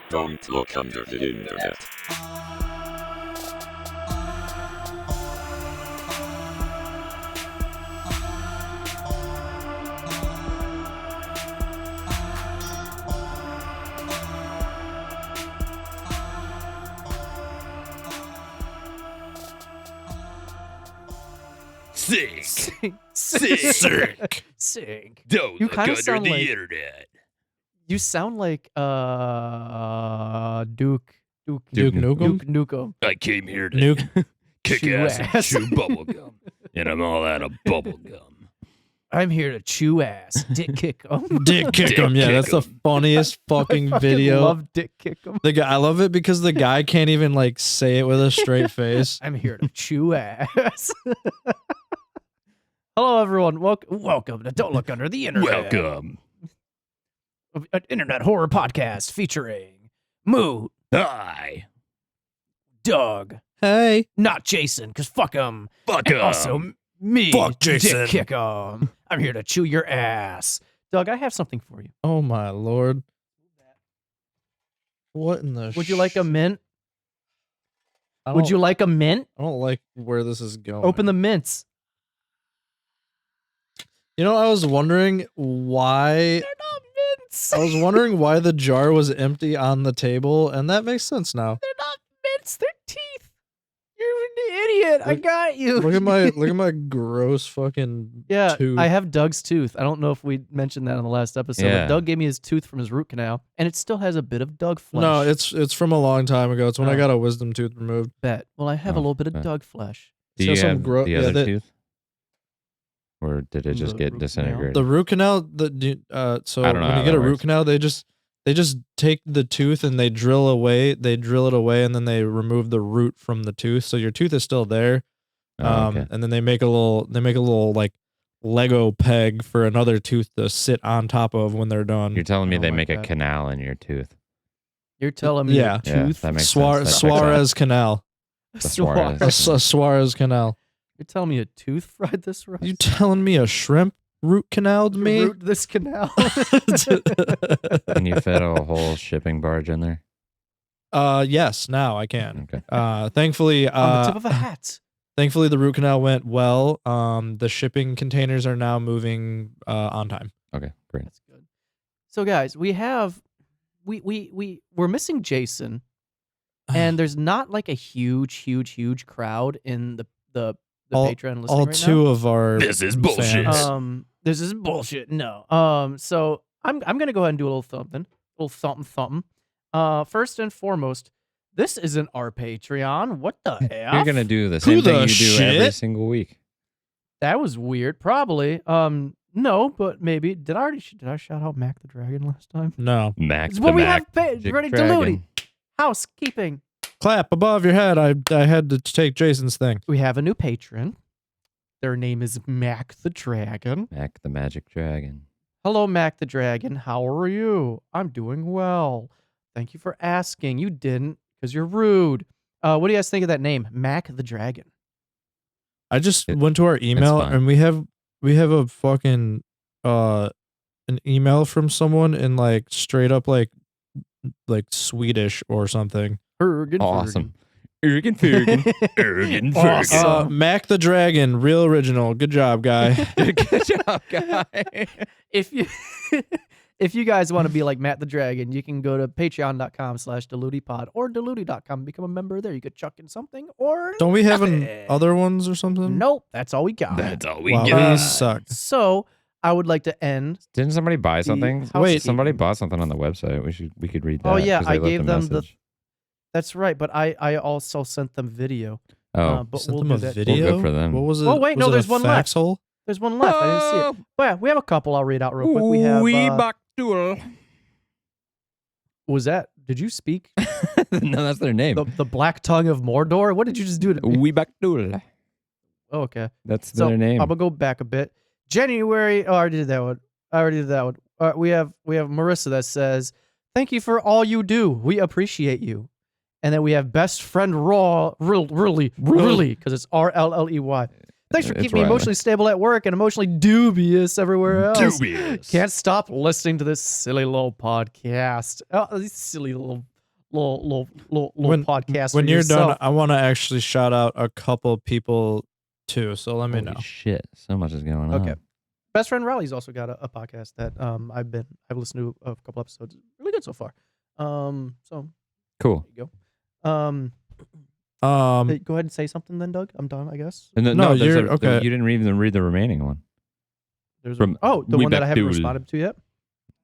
Don't look under the internet. Sick. Don't You look kinda under sound the like- internet. You sound like Duke Nukem. I came here to Nuke. kick Chew ass and ass. chew bubble gum, and I'm all out of bubble gum. I'm here to chew ass, dick kick 'em. Dick kick him. Yeah, kick that's the 'em. funniest fucking I video. love dick kick 'em. The guy, I love it because the guy can't even like say it with a straight face. I'm here to chew ass. Hello, everyone. Welcome to Don't Look Under the Internet. Welcome. An internet horror podcast featuring Moot, Hi. Doug, Hey, not Jason, because fuck him. Fuck And 'em. also me, Fuck Jason. dick kick 'em. I'm here to chew your ass. Doug, I have something for you. oh my lord, what in the? Would you like a mint? I Would don't- you like a mint? I don't like where this is going. Open the mints. You know, I was wondering why. They're not mints. I was wondering why the jar was empty on the table, and that makes sense now. They're not mints. They're teeth. You're an idiot. I Look- got you. Look at my gross fucking Yeah, tooth. I have Doug's tooth. I don't know if we mentioned that in the last episode, Yeah. but Doug gave me his tooth from his root canal, and it still has a bit of Doug flesh. No, it's from a long time ago. It's when I Oh. got a wisdom tooth removed. bet. Well, I have a Oh, little bit of okay. Doug flesh. Do So you some have gro- the yeah, other that- tooth? Or did it just The get root canal? disintegrated? The root canal, so I don't know when how you get that a root works. canal, they just take the tooth and they drill it away, and then they remove the root from the tooth. So your tooth is still there. Oh, okay. And then they make a little like Lego peg for another tooth to sit on top of when they're done. You're telling me Oh they my make a God. canal in your tooth. You're telling me Yeah. your Yeah, tooth? that makes Suarez sense. That checks out. Suarez Canal. The Suarez. Suarez. Suarez Canal. You're telling me a tooth fried this rice? You telling me a shrimp root canaled me? Root this canal. And you fit a whole shipping barge in there? Yes, now I can. Okay. Thankfully, On the tip of a hat. thankfully the root canal went well. The shipping containers are now moving on time. Okay, great. That's good. So, guys, we're missing Jason, and there's not like a huge crowd in the Patreon listening All right two of our This is bullshit. fans. this is bullshit. No. So I'm gonna go ahead and do a little something. First and foremost, this isn't our Patreon. What the F? You're gonna do the same thing the you do every shit? single week. That was weird. Probably. No, but maybe. Did I shout out Mac the Dragon last time? No. Mac It's the what we Mac. have paid. Magic Ready, Dragon. Diluti. Housekeeping. Clap above your head. I had to take Jason's thing. We have a new patron. Their name is Mac the Dragon. Mac the Magic Dragon. Hello, Mac the Dragon. How are you? I'm doing well. Thank you for asking. You didn't, because you're rude. What do you guys think of that name, Mac the Dragon? I just went to our email fine. and we have a fucking an email from someone in like straight up like Swedish or something. Ergen, Awesome. Ergen Fergen. Ergen Awesome. Fergen. Mac the Dragon, real original. Good job, guy. Good job, guy. If you guys want to be like Matt the Dragon, you can go to patreon.com/deludipod or deluti.com and become a member there. You could chuck in something or Don't we have nothing. other ones or something? Nope, that's all we got. That's all we Wow, got. these suck. So I would like to end. Didn't somebody buy something? Wait, Somebody bought something on the website. We could read that. Oh, yeah, 'cause they I left gave a them the- message. That's right, but I also sent them video. Oh, but Sent we'll them do a that. video. Well, good for them. What was it? Oh, wait, was no, it there's a one fax hole? There's one left. I didn't see it. But yeah, we have a couple. I'll read out real quick. We have. Was that? Did you speak No, that's their name. the black tongue of Mordor? What did you just do to me? Weebaktul. Oh, okay. That's So their name. I'm gonna go back a bit. January. Oh, I already did that one. We have Marissa that says Thank you for all you do. We appreciate you. And then we have best friend Raw, really, because it's RLLEY. Thanks for It's keeping me Riley. emotionally stable at work and emotionally dubious everywhere else. Dubious. Can't stop listening to this silly little podcast. Oh, these silly little podcast. When for you're yourself. done, I want to actually shout out a couple people too. So let me Holy know. shit. So much is going on. Okay. Best friend Riley's also got a podcast that I've listened to a couple episodes. Really good so far. So Cool. there you go. Hey, go ahead and say something then, Doug. I'm done, I guess. And No, there's you're- okay. You didn't even read the remaining one. There's From the We one that Back I haven't Duel. responded to yet.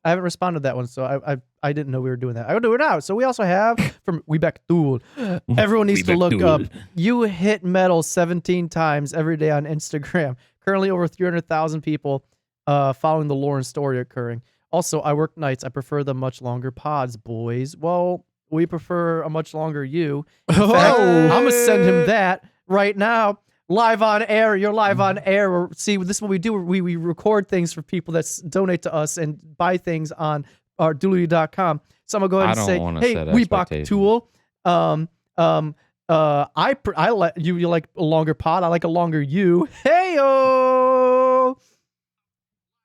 I haven't responded to that one, so I didn't know we were doing that. I will do it now. So we also have from We Back Duel. Everyone needs We to Back look Duel. up. You hit metal 17 times every day on Instagram. Currently over 300,000 people following the lore and story occurring. Also, I work nights. I prefer the much longer pods, boys. Well, we prefer a much longer you. In fact, I'm gonna send him that right now. Live on air. You're live on air. See, this is what we do. We record things for people that donate to us and buy things on our dooley.com. So I'm gonna go ahead I and don't say, wanna hey, set we bought expectations. Tool. I let you like a longer pod. I like a longer you. Hey-o!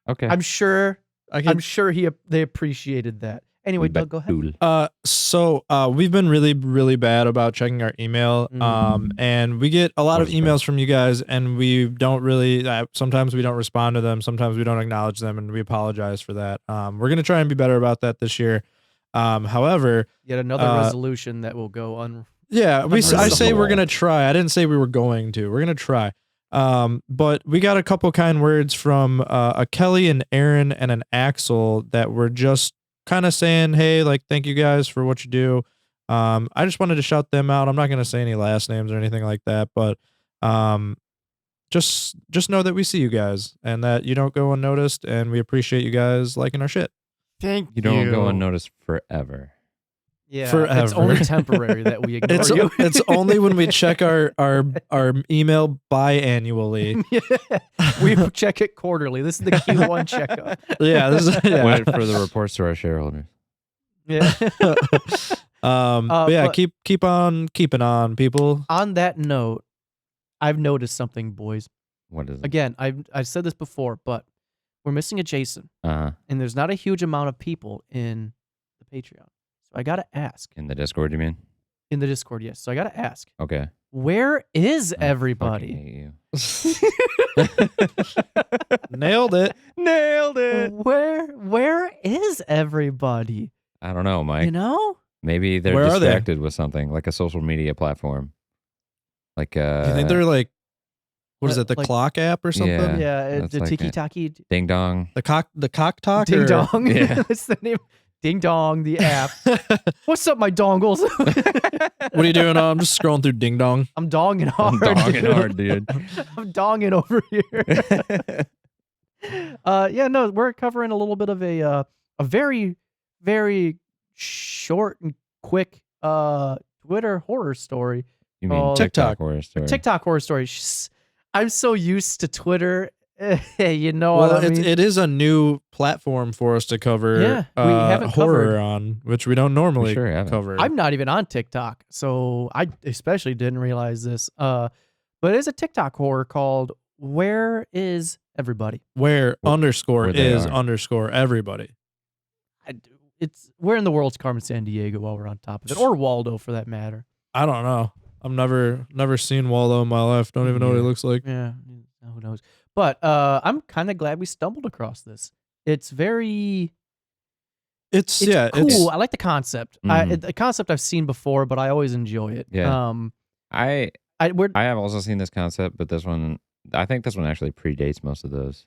Okay. I'm sure I I'm sure they appreciated that. Anyway, We Back Doug, go ahead. Duel. So we've been really, really bad about checking our email. And we get a lot of What is emails from you guys, and we don't really. Sometimes we don't respond to them. Sometimes we don't acknowledge them, and we apologize for that. We're gonna try and be better about that this year. However, Yet another resolution that will go on. yeah, I say we're Unreasonable. gonna try. I didn't say we were going to. We're gonna try. But we got a couple kind words from a Kelly, an Aaron, and an Axel that were just kind of saying, hey, like, thank you guys for what you do. I just wanted to shout them out. I'm not gonna say any last names or anything like that, but just know that we see you guys and that you don't go unnoticed, and we appreciate you guys liking our shit. Thank You don't go unnoticed forever. Yeah, it's Forever. only temporary that we ignore It's you. it's only when we check our email biannually. We check it quarterly. This is the Q1 checkup. Yeah, this is yeah. Wait for the reports to our shareholders. Yeah. But yeah, but- keep on keeping on, people. On that note, I've noticed something, boys. What is it? Again, I've said this before, but we're missing a Jason, Uh-huh. and there's not a huge amount of people in the Patreon. So I gotta ask In the Discord, you mean? in the Discord. Yes, so I gotta ask, Okay. where is I everybody? fucking hate you. Nailed it. Nailed it. Where is everybody? I don't know, Mike. You know? Maybe they're Where are they? distracted with something, like a social media platform. Like Do you think they're like, what is it, the Like- clock app or something? Yeah. Yeah, that's the like Tiki it. Taki Ding Dong. The cock talk? Ding or- Dong. Yeah. That's the name. Ding Dong, the app. What's up, my dongles? What are you doing? I'm just scrolling through Ding Dong. I'm donging hard. I'm dogging dude. hard, dude. I'm donging over here. Yeah, no, we're covering a little bit of a very, very short and quick Twitter horror story. You mean Oh, TikTok TikTok. horror story? TikTok horror story. I'm so used to Twitter. You know Well, what I mean? it is a new platform for us to cover Yeah, we haven't horror covered- on, which we don't normally sure haven't. cover. I'm not even on TikTok, so I especially didn't realize this. But it's a TikTok horror called "Where Is Everybody?" where underscore where they is are. underscore everybody. It's where in the world's Carmen San Diego while we're on top of it, or Waldo for that matter. I don't know. I've never seen Waldo in my life. Don't even know what he Yeah. looks like. Yeah, who knows? But I'm kind of glad we stumbled across this. It's very It's it's yeah, cool. it's I like the concept. Mhm. The concept I've seen before, but I always enjoy it. Yeah. I We're have also seen this concept, but this one, I think this one actually predates most of those.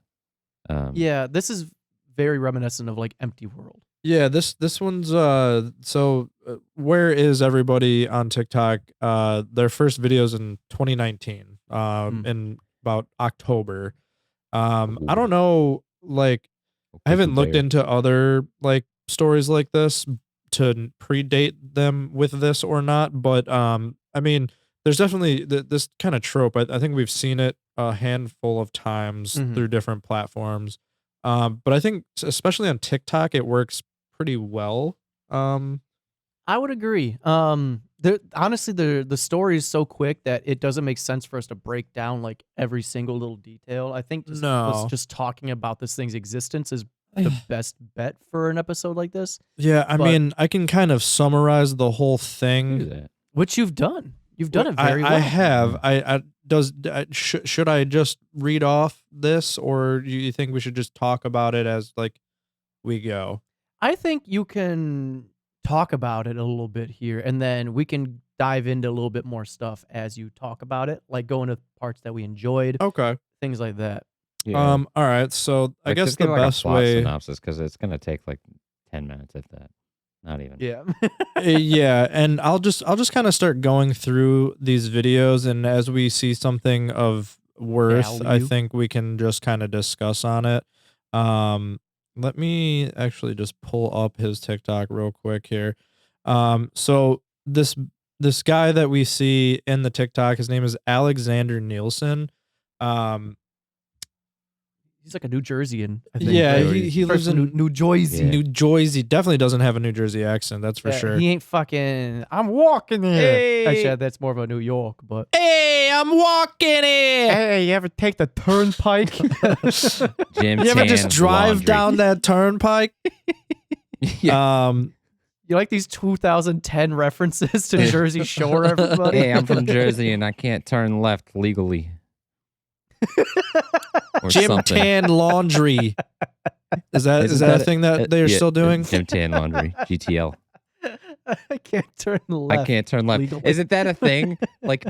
yeah. This is very reminiscent of like Empty World. yeah, this one's where is everybody on TikTok? Their first videos in 2019, in about October. I don't know, like I haven't looked into other like stories like this to predate them with this or not, but I mean, there's definitely this kind of trope. I think we've seen it a handful of times Mhm. through different platforms. But I think especially on TikTok, it works pretty well. I would agree. Honestly, the story is so quick that it doesn't make sense for us to break down like every single little detail. I think us No. just talking about this thing's existence is the best bet for an episode like this, Yeah, I But- mean, I can kind of summarize the whole Do thing. that. which you've done. You've done it very well. I have. Should I just read off this, or do you think we should just talk about it as like we go? I think you can talk about it a little bit here, and then we can dive into a little bit more stuff as you talk about it, like go into parts that we enjoyed, Okay. things like that. Yeah. All right. So I Like, guess just the give, like, a best plot way. synopsis, because it's gonna take like 10 minutes if that. Not even. Yeah. Yeah, and I'll just kind of start going through these videos, and as we see something of worth, I Value. think we can just kind of discuss on it. Let me actually just pull up his TikTok real quick here. So this guy that we see in the TikTok, his name is Alexander Nielsen. He's like a New Jerseyan. I think. Yeah, right? he lives in New Jersey. Yeah. New Jersey. Definitely doesn't have a New Jersey accent, that's for Yeah, sure. He ain't fucking. I'm walking here. Hey. Actually, that's more of a New York, but. Hey, I'm walking here. Hey, you ever take the turnpike? Jim You ever just Tan's drive laundry. down that turnpike? Yeah. You like these 2010 references to Jersey Shore, everybody? Hey, I'm from Jersey and I can't turn left legally. Or Jim something. Tan Laundry. Is that Isn't a that thing that they're yeah, still doing? Jim Tan Laundry, GTL. I can't turn left. I can't turn left. legally. Isn't that a thing? Like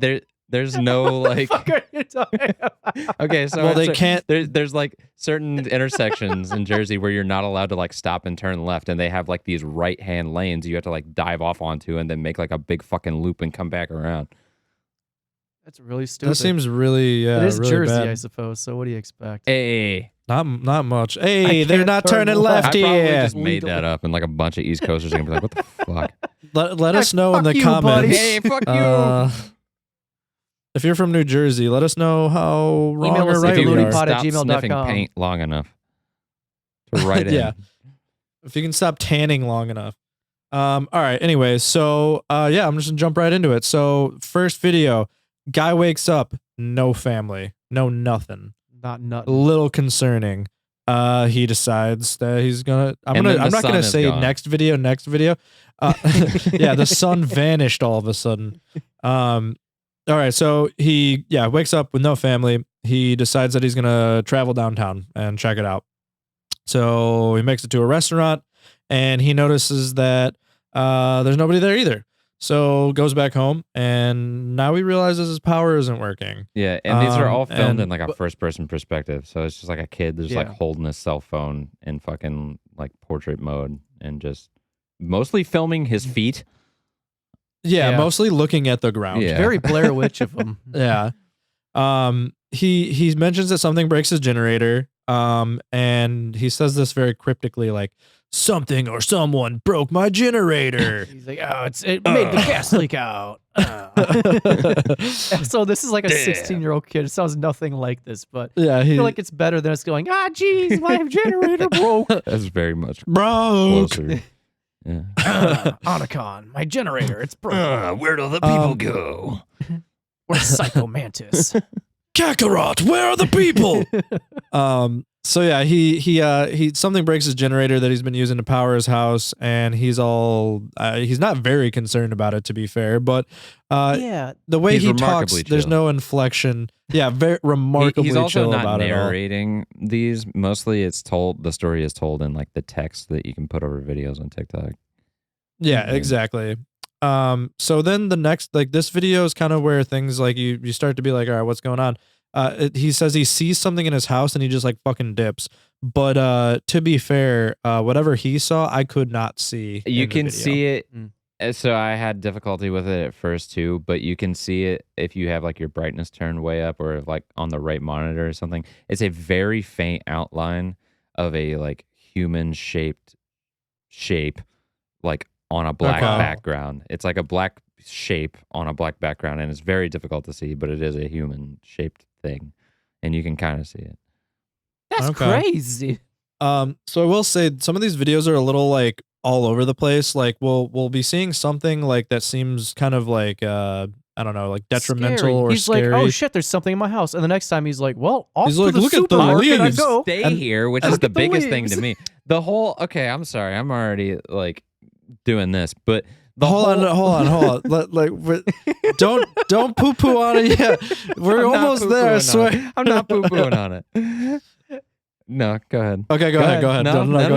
there's no like. What the fuck are you talking about? Okay, so Well, they can't- There's like certain intersections in Jersey where you're not allowed to like stop and turn left, and they have like these right hand lanes you have to like dive off onto and then make like a big fucking loop and come back around. That's really stupid. That seems really it is really Jersey, bad. I suppose. So what do you expect? Hey, Not much. Hey, they're can't not turn turning left. I left probably here. just made that up, and like a bunch of East Coasters are gonna be like, "What the fuck?" Let us know in fuck the you, buddy. comments. Hey, fuck you. If you're from New Jersey, let us know how wrong Email or us right at we Looney are. Pod at Stop sniffing gmail.com. paint long enough to write in. Yeah. If you can stop tanning long enough. All right. Anyway, so yeah, I'm just gonna jump right into it. So first video, guy wakes up, no family, no nothing. Not A nothing. little concerning. He decides that he's gonna. And then I'm the not gonna sun is say gone. next video. Yeah, the sun vanished all of a sudden. All right, so he wakes up with no family. He decides that he's gonna travel downtown and check it out. So he makes it to a restaurant, and he notices that there's nobody there either. So goes back home, and now he realizes his power isn't working. Yeah, and these are all filmed and- in like a first person perspective. So it's just like a kid that's like Yeah. holding his cell phone in fucking like portrait mode and just mostly filming his feet. Yeah, Yeah. mostly looking at the ground. Yeah. Very Blair Witch of them. Yeah. He mentions that something breaks his generator. And he says this very cryptically, like, something or someone broke my generator. He's like, oh, it made the gas leak out. So this is like a Damn. 16-year-old kid. It sounds nothing like this, but Yeah, I he feel like it's better than us going, geez, my generator broke. That's very much broke. closer. Yeah. Onacon, my generator, it's broke. Where do the people go? We're Psycho Mantis. Kakarot, where are the people? So yeah, he something breaks his generator that he's been using to power his house, and he's not very concerned about it, to be fair, but Yeah. the way He's he talks, remarkably there's chill. no inflection. Yeah, very remarkably He's also chill not about it all. narrating these. Mostly the story is told in like the text that you can put over videos on TikTok. Yeah, Mhm. exactly. So then the next, like, this video is kind of where things like you start to be like, all right, what's going on? He says he sees something in his house and he just like fucking dips. But to be fair, whatever he saw, I could not see. You in the can video. see it. Mm. So I had difficulty with it at first too, but you can see it if you have like your brightness turned way up or like on the right monitor or something. It's a very faint outline of a like human shaped shape, like on a black Okay. background. It's like a black shape on a black background, and it's very difficult to see, but it is a human shaped thing, and you can kind of see it. That's Okay. crazy. So I will say some of these videos are a little like all over the place. Like we'll be seeing something like that seems kind of like I don't know, like detrimental Scary. or he's scary. like, oh shit, there's something in my house. And the next time he's like, well, off He's to like, the look at the supermarket I leaves. go. Stay here, which is look the at the biggest thing to leaves. me. The whole okay, I'm sorry, I'm already like doing this, but the hold on. Don't poo poo on it yet. We're I'm not almost there. I poo-pooing on swear. it. I'm not poo pooing on it. No, go ahead. Okay, go ahead. No, No,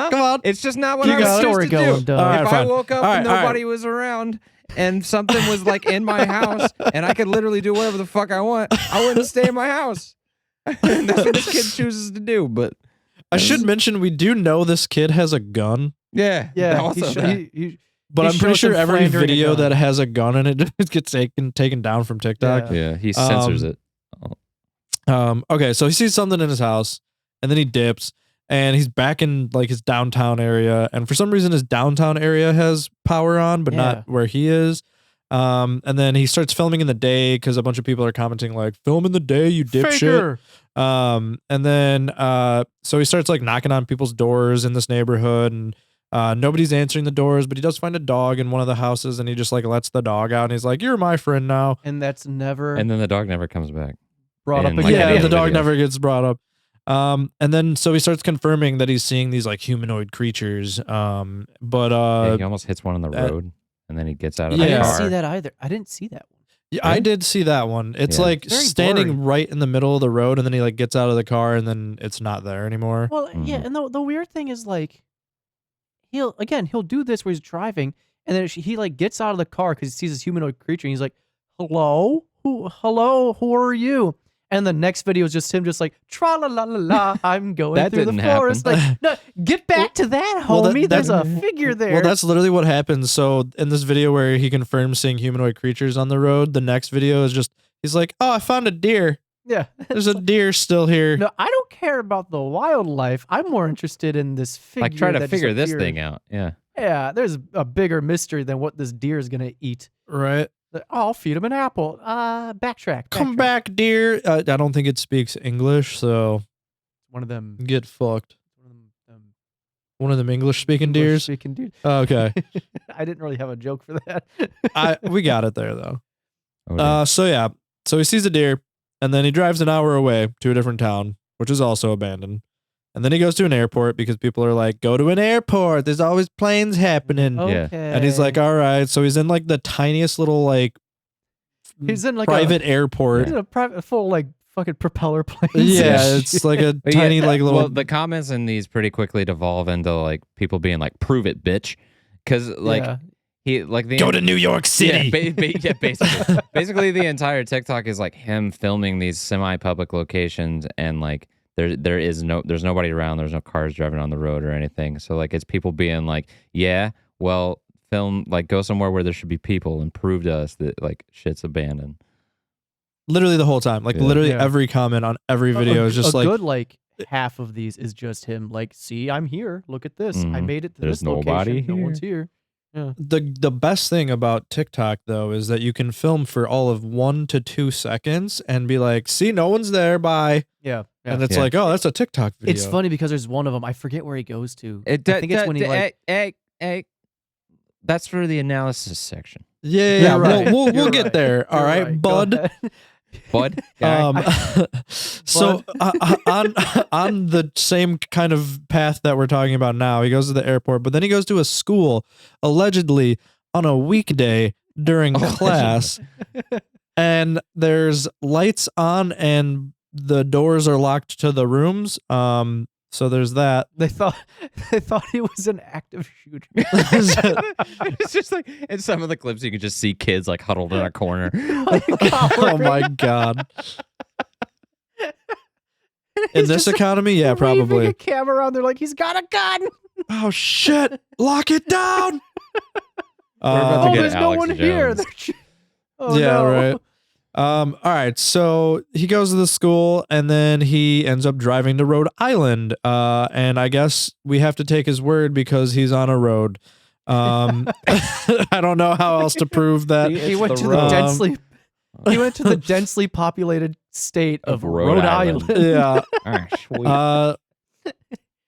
come on. It's just not what You I was got it. supposed Story to going, do. Doug. All right, If I fine. woke up All and right, all right. nobody was around and something was like in my house and I could literally do whatever the fuck I want, I wouldn't stay in my house. That's what this kid chooses to do. But I should mention we do know this kid has a gun, Yeah, also he, that. but He I'm pretty shows sure him every flandering a video gun. that has a gun in it just gets taken down from TikTok. Yeah. yeah, he censors it. Okay, so he sees something in his house, and then he dips, and he's back in like his downtown area, and for some reason his downtown area has power on, but Yeah. not where he is. And then he starts filming in the day because a bunch of people are commenting like, "Film in the day, you dipshit." Faker. And then so he starts like knocking on people's doors in this neighborhood, and nobody's answering the doors, but he does find a dog in one of the houses, and he just like lets the dog out, and he's like, "You're my friend now." And that's never And then the dog never comes back. brought up and, again. like, Yeah, any the other dog videos. never gets brought up. And then so he starts confirming that he's seeing these like humanoid creatures. But Yeah, he almost hits one on the that- road, and then he gets out of I the didn't car. see that either. I didn't see that one. yeah, I did see that one. It's Yeah. like Very standing blurry. right in the middle of the road, and then he like gets out of the car, and then it's not there anymore. Well, yeah, Mhm. and the weird thing is like he'll do this where he's driving, and then he like gets out of the car because he sees this humanoid creature, and he's like, "Hello, who are you?" And the next video is just him, just like tra la la la la. I'm going That through the didn't happen. forest. Like, no, get back to that, Well, homie. that- There's a figure there. Well, that's literally what happens. So in this video where he confirms seeing humanoid creatures on the road, the next video is just he's like, "Oh, I found a deer. yeah. There's a deer still here." No, I don't care about the wildlife. I'm more interested in this figure. Like, try to that just figure this appeared. thing out. Yeah. Yeah, there's a bigger mystery than what this deer is gonna eat. Right? I'll feed him an apple. Backtrack. Come back, deer. I don't think it speaks English, so One of them. get fucked. Them One of them English speaking deers. Speaking deer. Okay. I didn't really have a joke for that. We got it there though. Oh, dear. So yeah. So he sees a deer, and then he drives an hour away to a different town, which is also abandoned. And then he goes to an airport because people are like, "Go to an airport. There's always planes happening." Yeah. Okay. And he's like, "All right." So he's in like the tiniest little like he's in like private airport. He's in a private full like fucking propeller planes. Yeah, and it's shit. like a But tiny yeah, like little. Well, the comments in these pretty quickly devolve into like people being like, "Prove it, bitch," because like Yeah. he like the Go to New York City. Yeah, basically, basically the entire TikTok is like him filming these semi-public locations, and like there's nobody around, there's no cars driving on the road or anything. So like it's people being like, yeah, well, film like go somewhere where there should be people and prove to us that like shit's abandoned. Literally the whole time. Like Yeah. literally Yeah. every comment on every video is just a like good like half of these is just him like, see, I'm here. Look at this. I Mhm. made it to There's this location. nobody No one's here. the best thing about TikTok though is that you can film for all of 1 to 2 seconds and be like, "See, no one's there. Bye." Yeah. Yeah. And it's Yeah. like, "Oh, that's a TikTok video." It's funny because there's one of them. I forget where he goes to. It, I think it's when he like. hey, that's for the analysis section, Yeah, You're right. we'll You're get right. there. All You're right, right. Go bud. ahead. bud. Guy. So on the same kind of path that we're talking about now, he goes to the airport, but then he goes to a school allegedly on a weekday during class, and there's lights on and the doors are locked to the rooms. So there's that. They thought he was an active shooter. It's just like in some of the clips you can just see kids like huddled in a corner. Oh my god. In this economy, yeah, Waving probably. a camera around there like he's got a gun. Oh shit! Lock it down. We're about to Oh, get there's no Alex one Jones. here. Oh, Yeah, no. right. All right. So he goes to the school and then he ends up driving to Rhode Island. And I guess we have to take his word because he's on a road. I don't know how else to prove that. He went the to road. the densely. He went to the densely populated state of Rhode Island. Yeah. Ah, sweet.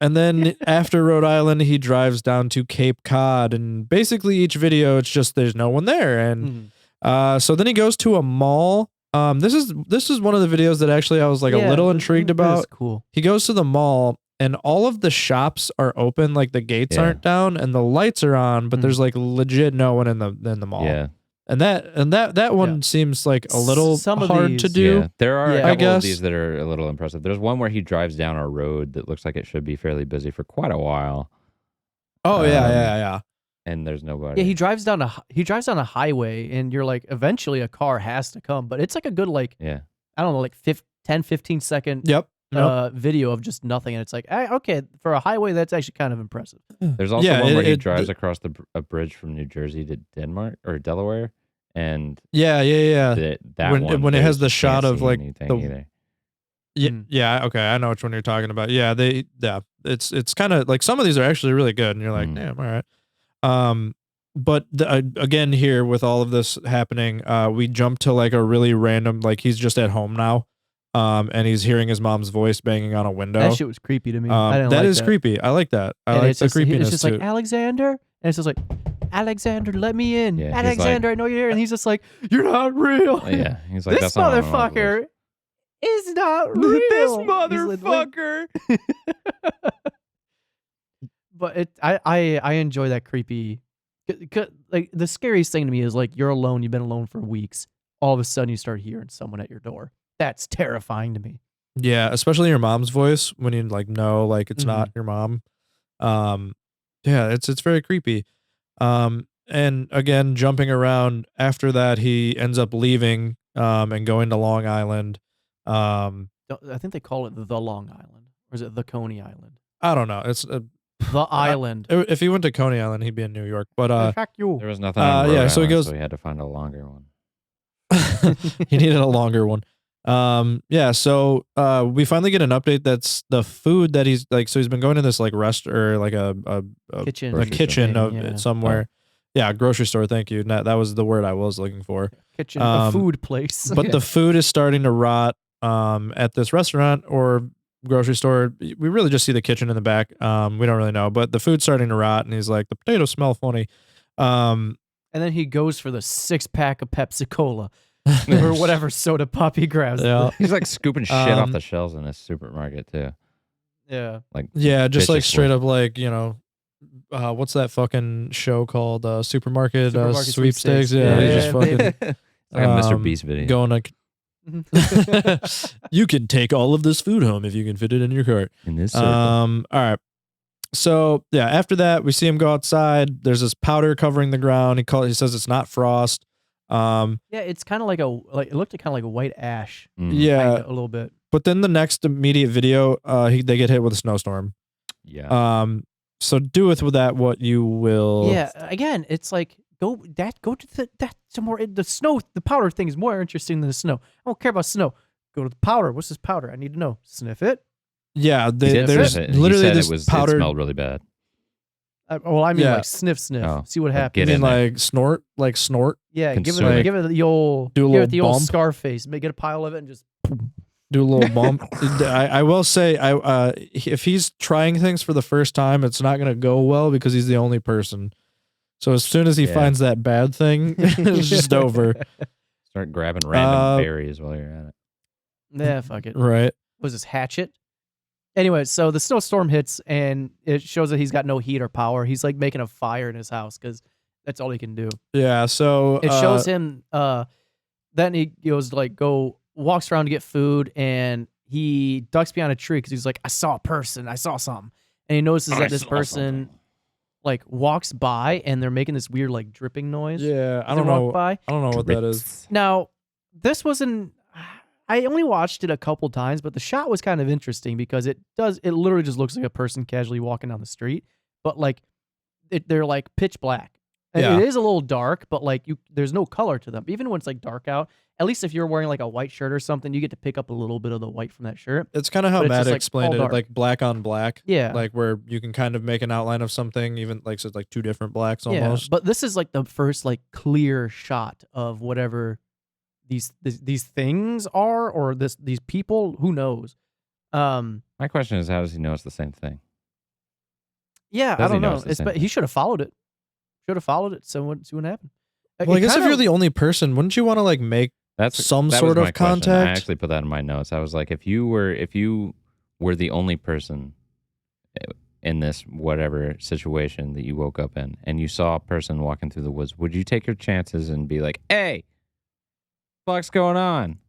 And then after Rhode Island, he drives down to Cape Cod, and basically each video, it's just there's no one there. And so then he goes to a mall. This is one of the videos that actually I was like a little intrigued about. Cool. He goes to the mall, and all of the shops are open, like the gates aren't down, and the lights are on, but there's like legit no one in the mall. Yeah. And that one seems like a little hard to do. Yeah. There are a couple I guess of these that are a little impressive. There's one where he drives down a road that looks like it should be fairly busy for quite a while. Oh yeah. And there's nobody. Yeah, he drives down a highway, and you're like, eventually a car has to come, but it's like a good like I don't know, like 10, 15 second video of just nothing, and it's like, okay, for a highway, that's actually kind of impressive. There's also one where he drives across a bridge from New Jersey to Denmark or Delaware, and that when it has the shot of like either. Okay, I know which one you're talking about. It's kind of like some of these are actually really good, and you're like, damn, all right. But again, here with all of this happening, we jump to like a really random, like he's just at home now. And he's hearing his mom's voice banging on a window. That shit was creepy to me. That is creepy. I like that. I like the creepiness. It's just like, Alexander, and it's just like, Alexander, let me in. Yeah, Alexander, I know you're here. And he's just like, you're not real. Yeah, he's like, this motherfucker is not real. This motherfucker. But I enjoy that creepy. Like the scariest thing to me is like you're alone. You've been alone for weeks. All of a sudden, you start hearing someone at your door. That's terrifying to me. Yeah, especially your mom's voice when you like know like it's not your mom. It's very creepy. And again, jumping around after that, he ends up leaving and going to Long Island. I think they call it the Long Island, or is it the Coney Island? I don't know. It's the island. If he went to Coney Island, he'd be in New York. But fuck you. There was nothing. On Rhode so he Island, goes. So he had to find a longer one. He needed a longer one. So we finally get an update that's the food that he's like, so he's been going to this like or like a kitchen of somewhere. Grocery store, thank you. That was the word I was looking for. Kitchen, a food place. But the food is starting to rot at this restaurant or grocery store. We really just see the kitchen in the back. We don't really know, but the food's starting to rot, and he's like, the potatoes smell funny. And then he goes for the 6-pack of Pepsi Cola. Or whatever soda pop he grabs. Yeah. He's like scooping shit off the shelves in this supermarket too. Yeah. Like just like straight up like, you know, what's that fucking show called? Supermarket Sweepstakes. Yeah, he's just fucking like a Mr. Beast video. Going like you can take all of this food home if you can fit it in your cart. In this circle. All right. So after that we see him go outside. There's this powder covering the ground. He says it's not frost. It's kind of like it looked kind of like a white ash. Yeah, a little bit. But then the next immediate video, they get hit with a snowstorm. Yeah. So do with that what you will. Yeah. Again, it's like go to some more. The snow, the powder thing is more interesting than the snow. I don't care about snow. Go to the powder. What's this powder? I need to know. Sniff it. Yeah, there's it. literally this powder. It smelled really bad. Like sniff. Oh, See what happens. You mean like snort? Yeah, give Consume it. it the old, do a give little it the old bump. Scarface. Get a pile of it and just do a little bump. I will say, if he's trying things for the first time, it's not gonna go well because he's the only person. So as soon as he finds that bad thing, it's just over. Start grabbing random berries while you're at it. Yeah, fuck it. Right. Was this hatchet? Anyway, so the snowstorm hits and it shows that he's got no heat or power. He's like making a fire in his house because that's all he can do. Yeah, so it shows him. Then he goes walks around to get food, and he ducks behind a tree because he's like, I saw a person, I saw something, and he notices that this person like walks by and they're making this weird like dripping noise. Yeah, I don't know. By. I don't know what that is. Now, this wasn't. I only watched it a couple times, but the shot was kind of interesting because it literally just looks like a person casually walking down the street, but like they're like pitch black. And it is a little dark, but like there's no color to them. Even when it's like dark out, at least if you're wearing like a white shirt or something, you get to pick up a little bit of the white from that shirt. It's kind of how Matt explained it, dark. like black on black. Yeah. Like where you can kind of make an outline of something, even like so it's like two different blacks almost. Yeah, but this is like the first like clear shot of whatever these things are, or these people, who knows. My question is, how does he know it's the same thing? Yeah, I Does he don't know know. it's the same But he should have followed it. Should have followed it. So see what happened. Well, I guess if you're the only person, wouldn't you want to like make That some was sort my of question. I contact? actually put that in my notes. I was like, if you were the only person in this whatever situation that you woke up in, and you saw a person walking through the woods, would you take your chances and be like, "Hey, what's going on?"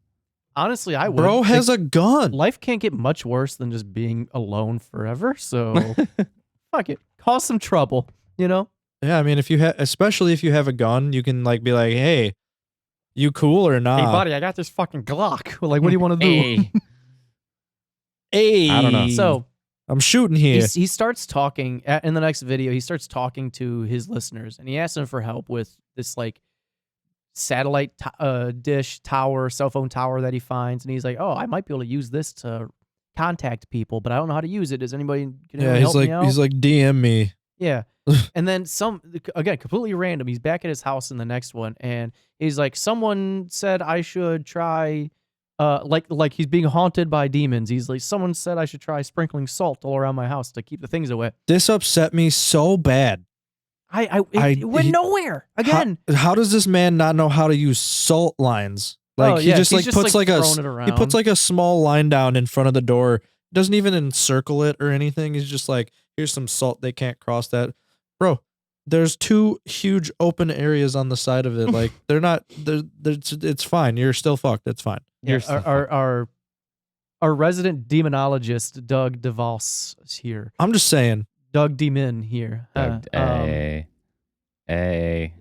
Honestly, I would. Bro has a gun. Life can't get much worse than just being alone forever. So fuck it, cause some trouble. You know. Yeah, I mean, if you especially if you have a gun, you can like be like, "Hey, you cool or not?" Hey, buddy, I got this fucking Glock. Like, what do you want to do? Hey. Hey, I don't know. So I'm shooting here. he starts talking in the next video. He starts talking to his listeners, and he asks them for help with this like satellite dish tower, cell phone tower that he finds. And he's like, "Oh, I might be able to use this to contact people, but I don't know how to use it. Does anybody can Yeah, anyone help me out?" he's like DM me. Yeah. And then again, completely random. He's back at his house in the next one, and he's like, someone said I should try, like he's being haunted by demons. He's like, someone said I should try sprinkling salt all around my house to keep the things away. This upset me so bad. It went nowhere. Again. How does this man not know how to use salt lines? Like he yeah, just he's like puts like throwing it he around. puts like a small line down in front of the door. Doesn't even encircle it or anything. He's just like, here's some salt. They can't cross that. Bro, there's two huge open areas on the side of it. Like they're not. It's fine. You're still fucked. It's fine. Yeah, our resident demonologist Doug DeVos is here. I'm just saying. Doug Demon here. Yeah, that. Hey.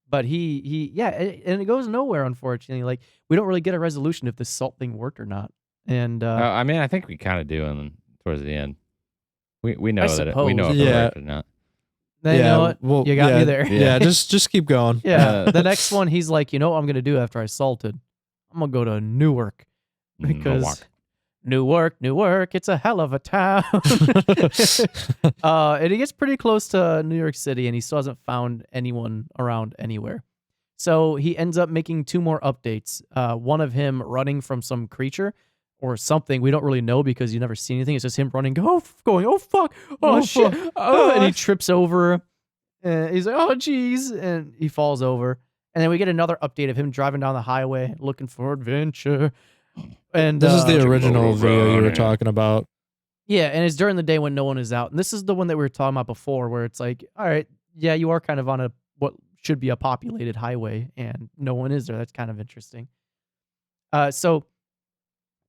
But he and it goes nowhere, unfortunately. Like, we don't really get a resolution if this salt thing worked or not. And I mean, I think we kind of do towards the end. We know that we know if suppose. it Yeah. worked or not. then you know what? well, You got me there. Yeah, just keep going. Yeah. The next one, he's like, you know what I'm gonna do after I salted? I'm gonna go to Newark because Newark, it's a hell of a town. And he gets pretty close to New York City, and he still hasn't found anyone around anywhere. So he ends up making 2 more updates. One of him running from some creature or something. We don't really know because you never see anything. It's just him running, going, oh fuck, oh shit, and he trips over. And he's like, oh geez, and he falls over. And then we get another update of him driving down the highway looking for adventure. And This is the original Oh, video you were right. talking about. yeah, and it's during the day when no one is out. And this is the one that we were talking about before, where it's like, all right, yeah, you are kind of on what should be a populated highway, and no one is there. That's kind of interesting. So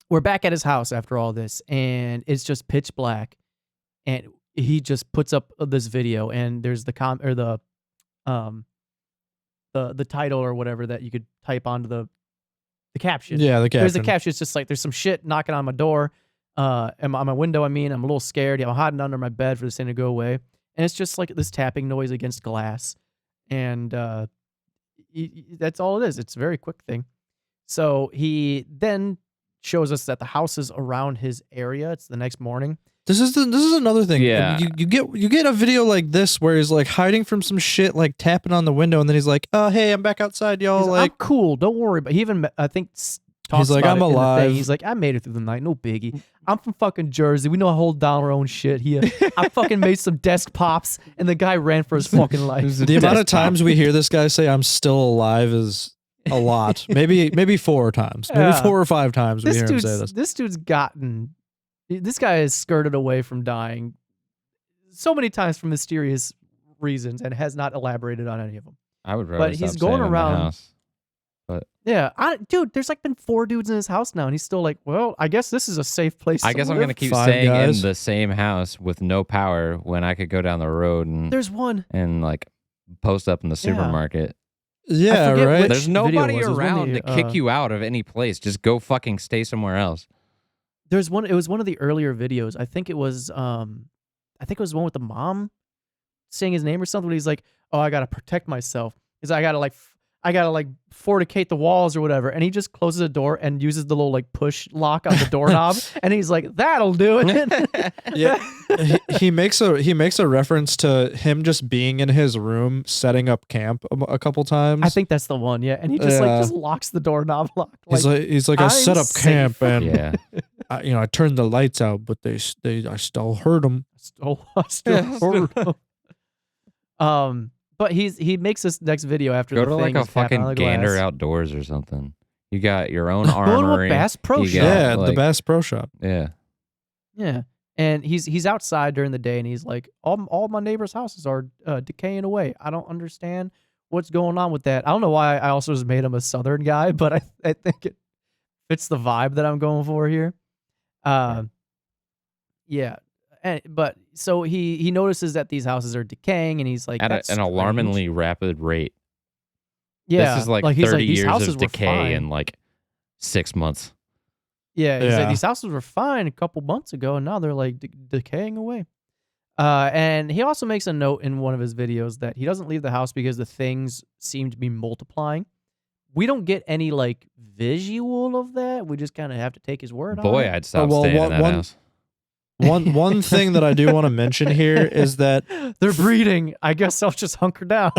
we're back at his house after all this, and it's just pitch black, and he just puts up this video, and there's the title or whatever that you could type onto the caption. Yeah, the caption. There's the caption. It's just like, there's some shit knocking on my door, and on my window. I mean, I'm a little scared. I'm hiding under my bed for this thing to go away, and it's just like this tapping noise against glass, and that's all it is. It's a very quick thing. So he then shows us that the house is around his area. It's the next morning. This is another thing. Yeah. You get a video like this where he's like hiding from some shit, like tapping on the window, and then he's like, "Oh, hey, I'm back outside, y'all." He's Like, I'm cool. Don't worry. But he even, I think, talks He's like, about "I'm it in the thing. alive." He's like, I made it through the night. No biggie. I'm from fucking Jersey. We know how to hold down our own shit here. I fucking made some desk pops, and the guy ran for his fucking life. the amount of times we hear this guy say "I'm still alive" is a lot. maybe 4 times, maybe Yeah. 4 or 5 times we hear him say this. This dude's gotten. This guy has skirted away from dying so many times for mysterious reasons and has not elaborated on any of them. I would rather But he's stop going staying in the around- house. Yeah, dude, there's like been 4 dudes in his house now, and he's still like, well, I guess this is a safe place. I to guess I'm live. gonna keep 5 staying guys. in the same house with no power when I could go down the road There's one. and like post up in the supermarket. Yeah, forget right. which- There's video nobody was. It was when around they, to kick you out of any place. Just go fucking stay somewhere else. There's one. It was one of the earlier videos. I think it was. I think it was one with the mom saying his name or something. But he's like, "Oh, I gotta protect myself. Because I gotta like forticate the walls or whatever." And he just closes the door and uses the little like push lock on the doorknob. And he's like, "That'll do it." Yeah, he makes a reference to him just being in his room setting up camp a couple times. I think that's the one. Yeah. And he just Yeah. just locks the doorknob lock. he's like I I'm set up safe. camp and Yeah. I turned the lights out, but I still heard them. I still heard him. But he makes this next video after Go the to like thing a is tapping on fucking the Gander glass. Outdoors or something. You got your own Going to a armory. Bass Pro You Shop. got, Yeah, the like- Bass Pro Shop. Yeah. Yeah. And he's outside during the day, and he's like, all my neighbors' houses are decaying away. I don't understand what's going on with that. I don't know why I also just made him a Southern guy, but I think it fits the vibe that I'm going for here. Yeah. But so he notices that these houses are decaying, and he's like, At "That's an strange." alarmingly rapid rate. Yeah, This is like he's 30 these years houses of were decay fine. in like 6 months. Yeah, he's Yeah. like, these houses were fine a couple months ago, and now they're like decaying away. And he also makes a note in one of his videos that he doesn't leave the house because the things seem to be multiplying. We don't get any like visual of that. We just kind of have to take his word Boy, on it. I'd stop well, staying in one- that one- house. One thing that I do want to mention here is that They're breeding. I guess I'll just hunker down.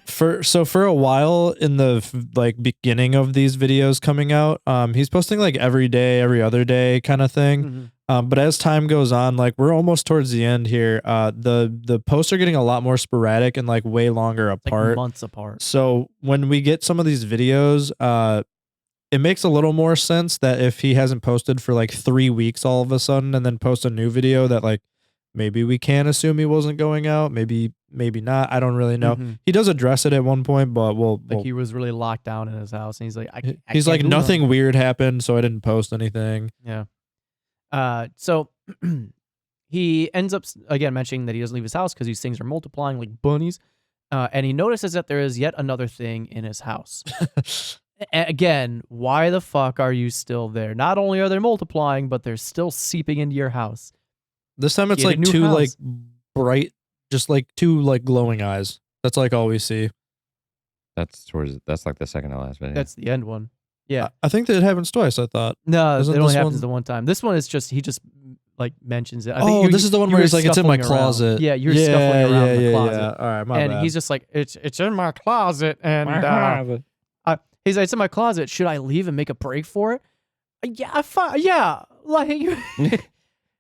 for a while in the like beginning of these videos coming out, he's posting like every day, every other day kind of thing. Mhm. But as time goes on, like we're almost towards the end here, the posts are getting a lot more sporadic and like way longer Like apart. months apart. So when we get some of these videos, it makes a little more sense that if he hasn't posted for like 3 weeks all of a sudden and then post a new video, that like maybe we can assume he wasn't going out, maybe not. I don't really know. Mhm. He does address it at one point, but Like he was really locked down in his house, and he's like, I he's can't like do nothing weird happened, so I didn't post anything. Yeah. So he ends up again mentioning that he doesn't leave his house because these things are multiplying like bunnies. And he notices that there is yet another thing in his house. Again, why the fuck are you still there? Not only are they multiplying, but they're still seeping into your house. This time it's Get a like new two house. like bright, just like two like glowing eyes. That's like all we see. That's like the second to last video. That's the end one. Yeah. I think that it happens twice. I thought. No, Isn't it only this happens one- the one time. This one is just he just like mentions it. I Oh, this is the one you where were he's like, it's in my scuffling around. closet. Yeah, you're scuffling around in the closet. All right, my And bad. he's just like, it's in my closet, and he's like, it's in my closet. Should I leave and make a break for it? Yeah. Like,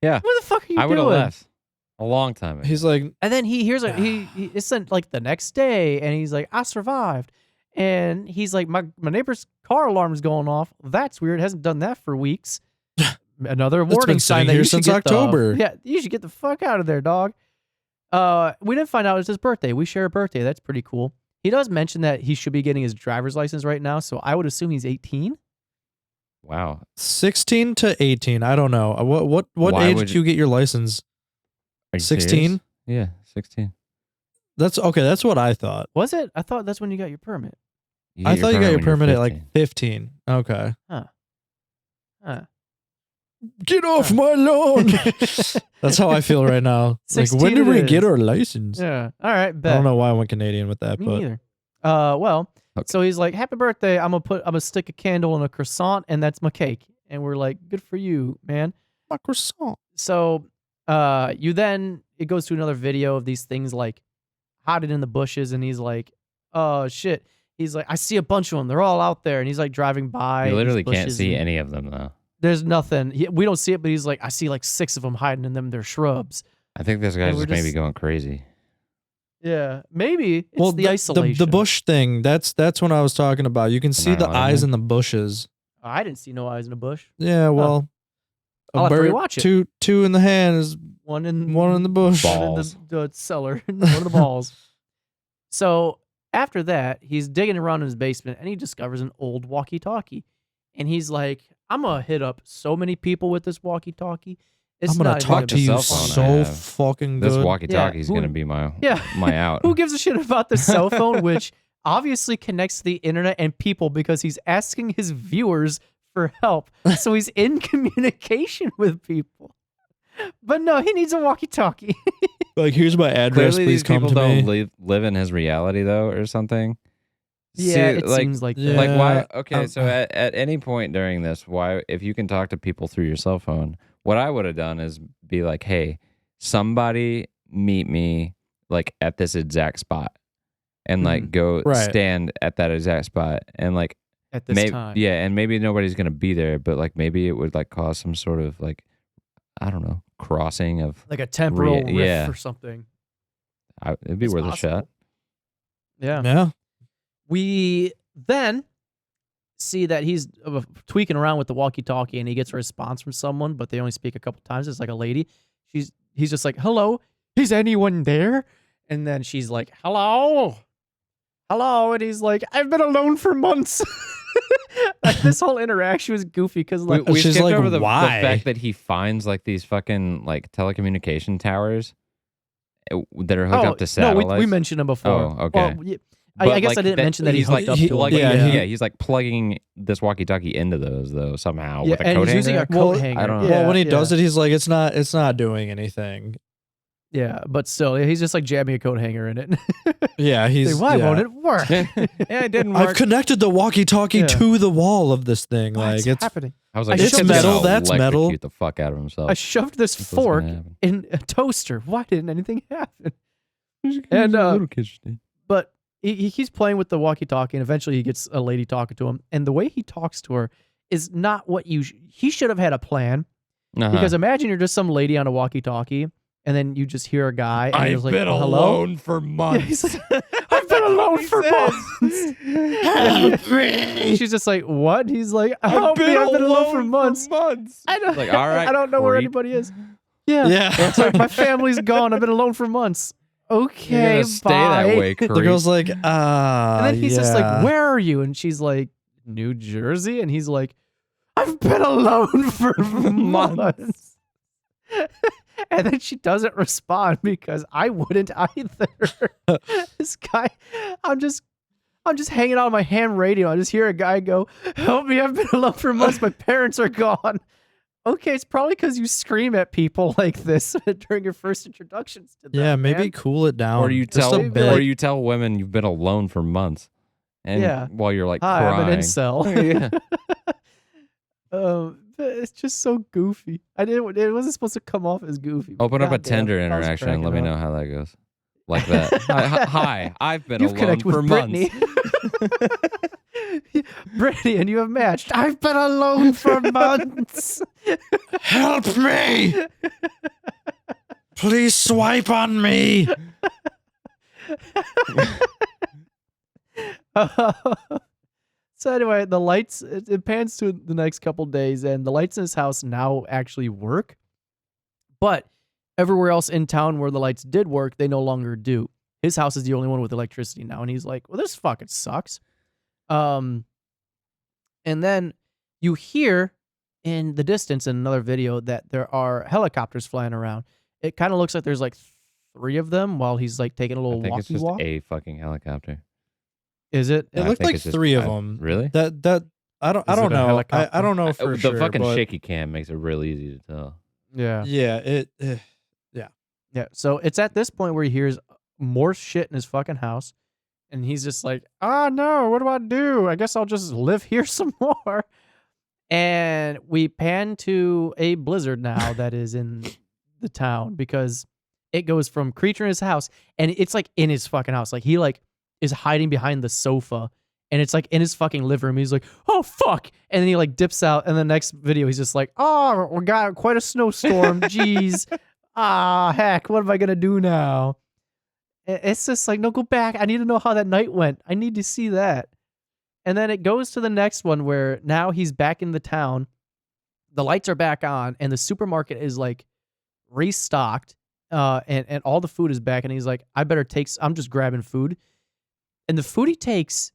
Yeah. what the fuck are you I would have doing? left a long time ago. He's like, And then he hears it's sent like the next day, and he's like, I survived. And he's like, my neighbor's car alarm's going off. That's weird. It hasn't done that for weeks. Another It's warning been sign sitting that here you should since get October. Yeah, you should get the fuck out of there, dog. We didn't find out it's his birthday. We share a birthday. That's pretty cool. He does mention that he should be getting his driver's license right now, so I would assume he's 18. Wow. 16 to 18. I don't know. What Why age would did you get your license? Are you 16? serious? Yeah, 16. That's okay. That's what I thought. Was it? I thought that's when you got your permit. I thought you got your when you're permit at like 15. 15. Okay. Huh. Get off my lawn. That's how I feel right now. Like, 16 when did it we is. get our license? Yeah. All right. I Bet. don't know why I went Canadian with that, Me but neither. Well, Okay. so he's like, "Happy birthday! I'm gonna stick a candle in a croissant, and that's my cake." And we're like, "Good for you, man." my croissant. So, it goes to another video of these things like hiding in the bushes, and he's like, "Oh shit!" He's like, "I see a bunch of them. They're all out there," and he's like driving by. You these literally can't bushes, see and any of them though. There's nothing. We don't see it, but he's like, "I see like 6 of them hiding in them. They're shrubs." I think this And guy's we're just maybe just- going crazy. Yeah, maybe it's the isolation. The bush thing. That's what I was talking about. You can see the 9/11 eyes thing? in the bushes. I didn't see no eyes in a bush. Yeah, well, I'll have to rewatch it. Two in the hand is One in one in the bush. Ball. one in the cellar, one of the balls. So after that, he's digging around in his basement and he discovers an old walkie-talkie, and he's like, "I'm gonna hit up so many people with this walkie-talkie. It's I'm gonna not even talk to be you cell phone I so have. fucking This good. walkie-talkie is who- going to be my Yeah. my out. Who gives a shit about the cell phone, which obviously connects to the internet and people because he's asking his viewers for help. So he's in communication with people. But no, he needs a walkie-talkie. Like, here's my address. Clearly, Please these come people to me. don't live in his reality though, or something. Yeah, See, it like, seems like that. Yeah. like why? Okay, Um, so at any point during this, why, if you can talk to people through your cell phone, what I would have done is be like, hey, somebody meet me like at this exact spot, and like go Right. stand at that exact spot, and like at this time. Yeah, and maybe nobody's gonna be there, but like maybe it would like cause some sort of like, I don't know, crossing of Like a temporal rift yeah. or something. It'd be It's worth a possible. shot. Yeah. Yeah. We then see that he's tweaking around with the walkie-talkie, and he gets a response from someone, but they only speak a couple times. It's like a lady. He's just like, "Hello, is anyone there?" And then she's like, "Hello, hello," and he's like, "I've been alone for months." Like, this whole interaction was goofy because like We She's skipped like, over the why? fact that he finds like these fucking like telecommunication towers that are hooked up to no, satellites. we mentioned him before. Oh, okay. Well, But, I guess like, I didn't mention that he he's hooked like, up he, to like, him. yeah, he's like plugging this walkie-talkie into those though somehow with a and coat he's using hanger. a coat Well, hanger. I don't know. Yeah, Well, when he yeah. does it, he's like, it's not doing anything. Yeah, but still, he's just like jamming a coat hanger in it. Yeah, he's. Like, why yeah. won't it work? Yeah, it didn't work. I've connected the walkie-talkie Yeah. to the wall of this thing. What's Like it's happening? I was like, I this shoved kid's this- gonna metal, that's metal. electrocute the fuck out of himself. I shoved this That's what's fork gonna happen. in a toaster. Why didn't anything happen? And And, little kids just did. But he keeps playing with the walkie-talkie, and eventually he gets a lady talking to him. And the way he talks to her is not what he should have had a plan. Uh-huh. Because imagine you're just some lady on a walkie-talkie, and then you just hear a guy, and he's like, "Hello." for Yeah, he's like, I've been alone for months. Help me. She's just like, "What?" He's like, "Help me! I've been alone for months. I don't, Like, all right, I don't know where creep. anybody is." Yeah, Yeah. It's like my family's gone. I've been alone for months. Okay, You're gonna stay bye. that way, the creep. girl's like, And then he's just like, yeah. "Where are you?" And she's like, "New Jersey." And he's like, "I've been alone for months." And then she doesn't respond because I wouldn't either. This guy, I'm just hanging out on my ham radio. I just hear a guy go, "Help me! I've been alone for months. My parents are gone." Okay, it's probably because you scream at people like this during your first introductions to them. Yeah, maybe man. cool it down. Or you Just tell, a bit. or you tell women you've been alone for months, and Yeah. while you're like Hi, I'm an crying. incel. Yeah. But it's just so goofy. It wasn't supposed to come off as goofy. but Open up a goddamn, Tinder I was interaction and let me cracking know up. how that goes. Like that. Hi, I've been You've alone connected with for Brittany. months. Brittany, and you have matched. I've been alone for months. Help me! Please swipe on me. So anyway, the lights, it pans to the next couple days, and the lights in his house now actually work. But everywhere else in town where the lights did work, they no longer do. His house is the only one with electricity now, and he's like, "Well, this fucking sucks." And then you hear in the distance in another video that there are helicopters flying around. It kind of looks like there's like 3 of them while he's like taking a I little think it's just walk. a fucking helicopter. Is it? It I looked think like it's just- 3 of I- them. Really? That I don't Is it a know. helicopter? I don't know for the sure. fucking but shaky cam makes it real easy to tell. Yeah. Yeah, Yeah. So it's at this point where he hears more shit in his fucking house. And he's just like, no, what do I do? I guess I'll just live here some more. And we pan to a blizzard now that is in the town because it goes from creature in his house and it's like in his fucking house. Like he like is hiding behind the sofa and it's like in his fucking living room. He's like, "Oh fuck." And then he like dips out and the next video he's just like, "Oh, we got quite a snowstorm. Jeez. Heck, what am I gonna do now?" It's just like, no, go back. I need to know how that night went. I need to see that. And then it goes to the next one where now he's back in the town. The lights are back on, and the supermarket is like restocked, and all the food is back. And he's like, I better take. I'm just grabbing food, and the food he takes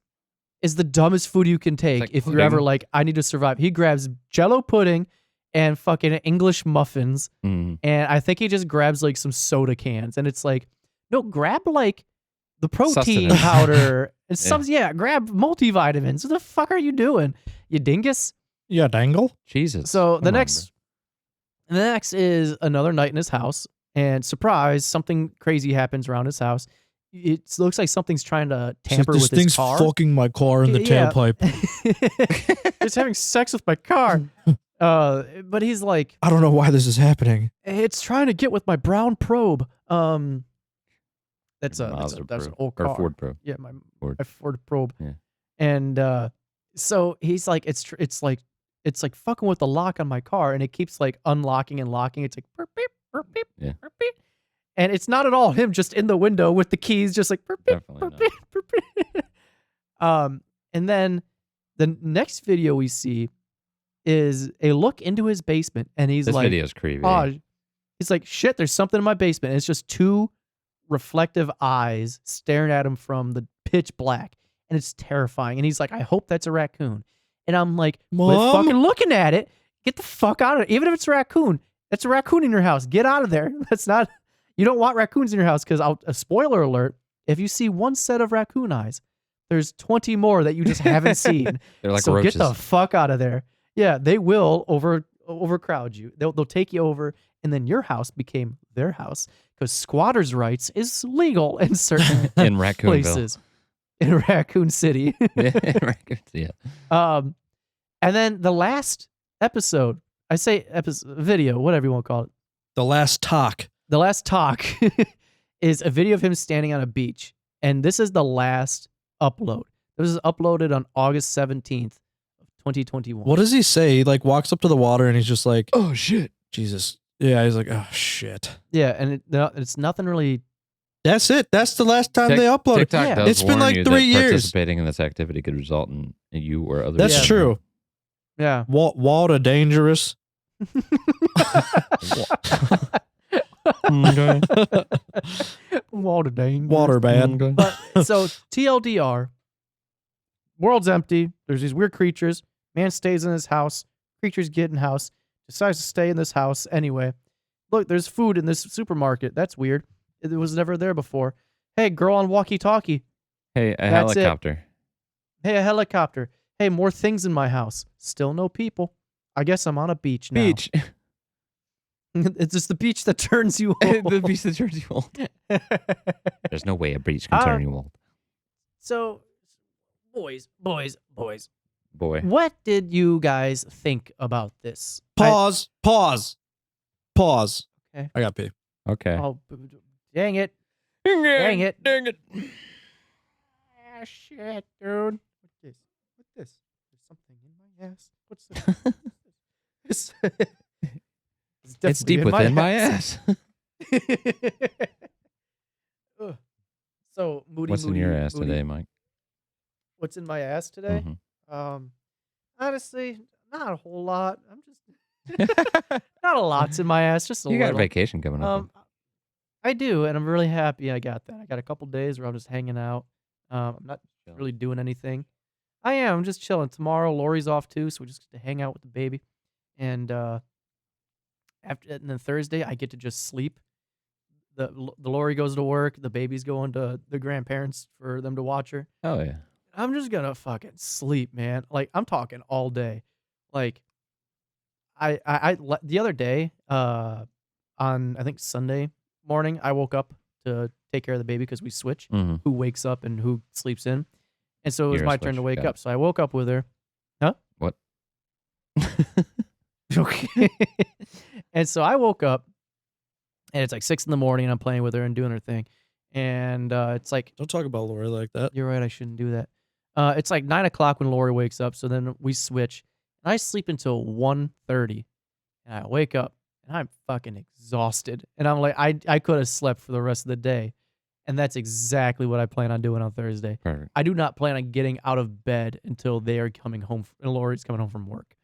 is the dumbest food you can take like if you're ever pudding. like, I need to survive. He grabs Jello pudding and fucking English muffins. Mm. And I think he just grabs like some soda cans, and it's like, no, grab like the protein Sustenance. powder and some, grab multivitamins. What the fuck are you doing, you dingus? yeah, dangle. Jesus. So Come the on, next is another night in his house, and surprise, something crazy happens around his house. It looks like something's trying to tamper this with his thing's car. fucking my car in the Yeah. tailpipe. It's having sex with my car. But he's like, I don't know why this is happening. it's trying to get with my brown probe. That's Mazda an Pro. old Or car. Ford Pro. Yeah, my Ford. Ford Probe. Yeah. And So he's like, it's like fucking with the lock on my car, and it keeps like unlocking and locking. It's like burp, beep, burp, beep, Yeah. burp, beep. And it's not at all him just in the window with the keys, just like burp, beep, Definitely burp, not. beep, burp, beep. And then the next video we see is a look into his basement, and he's This like, video's creepy. oh, he's like, shit, there's something in my basement. And it's just two reflective eyes staring at him from the pitch black, and it's terrifying. And he's like, I hope that's a raccoon. And I'm like, quit Mom? fucking looking at it. Get the fuck out of it. Even if it's a raccoon, that's a raccoon in your house. Get out of there. That's not, you don't want raccoons in your house, because a spoiler alert, if you see one set of raccoon eyes, there's 20 more that you just haven't seen. They're like so roaches. get the fuck out of there. Yeah, they will overcrowd you. They'll take you over, and then your house became their house, because squatters' rights is legal in certain in Raccoonville. places. In Raccoon City. Yeah, Raccoon, yeah. And then the last episode, I say video, whatever you want to call it. The last talk. The last talk is a video of him standing on a beach. And this is the last upload. This is uploaded on August 17th of 2021. What does he say? He like walks up to the water and he's just like, Oh shit. Jesus. Yeah, he's like, oh shit. Yeah, and it's nothing really. That's it. That's the last time they uploaded. TikTok Yeah. does It's been warn like you 3 that years. participating in this activity could result in you or others. That's Yeah. true. Yeah. Water dangerous. Okay. Water dang. Water bad. But so TLDR, world's empty. There's these weird creatures. Man stays in his house. Creatures get in house. Decides to stay in this house anyway. Look, there's food in this supermarket. That's weird. It was never there before. Hey, girl on walkie-talkie. Hey, a That's it. helicopter. Hey, a helicopter. Hey, more things in my house. Still no people. I guess I'm on a beach now. Beach. It's just the beach that turns you old. The beach that turns you old. There's no way a beach can turn you old. So, boys. Boy. What did you guys think about this? Pause. Okay. I got pee. Okay. Oh, dang it. Dang it. Dang it. Ah, shit, dude. What's this? There's something in my ass. What's this? It's deep within my ass. Ugh. So, Moody. What's in your ass today, Mike? What's in my ass today? Mhm. Honestly, not a whole lot. I'm just not a lot's in my ass, just a You got a little. vacation coming up. I do, and I'm really happy I got that. I got a couple days where I'm just hanging out. I'm not Chilling. really doing anything. I am. I'm just chilling. Tomorrow, Lori's off too, so we just get to hang out with the baby. And and then Thursday, I get to just sleep. The Lori goes to work. The baby's going to the grandparents for them to watch her. Oh yeah. I'm just gonna fucking sleep, man. Like, I'm talking all day. Like, the other day, on I think Sunday morning, I woke up to take care of the baby because we switch Mhm. who wakes up and who sleeps in, and so it was You're a my turn to switch, wake got up. So I woke up with her. Huh? What? Okay. And so I woke up, and it's like 6 a.m, and I'm playing with her and doing her thing, and it's like, Don't talk about Lori like that. you're right, I shouldn't do that. It's like 9 o'clock when Lori wakes up, so then we switch. And I sleep until 1:30, and I wake up, and I'm fucking exhausted. And I'm like, I could have slept for the rest of the day. And that's exactly what I plan on doing on Thursday. Perfect. I do not plan on getting out of bed until they are coming home, and Lori's coming home from work.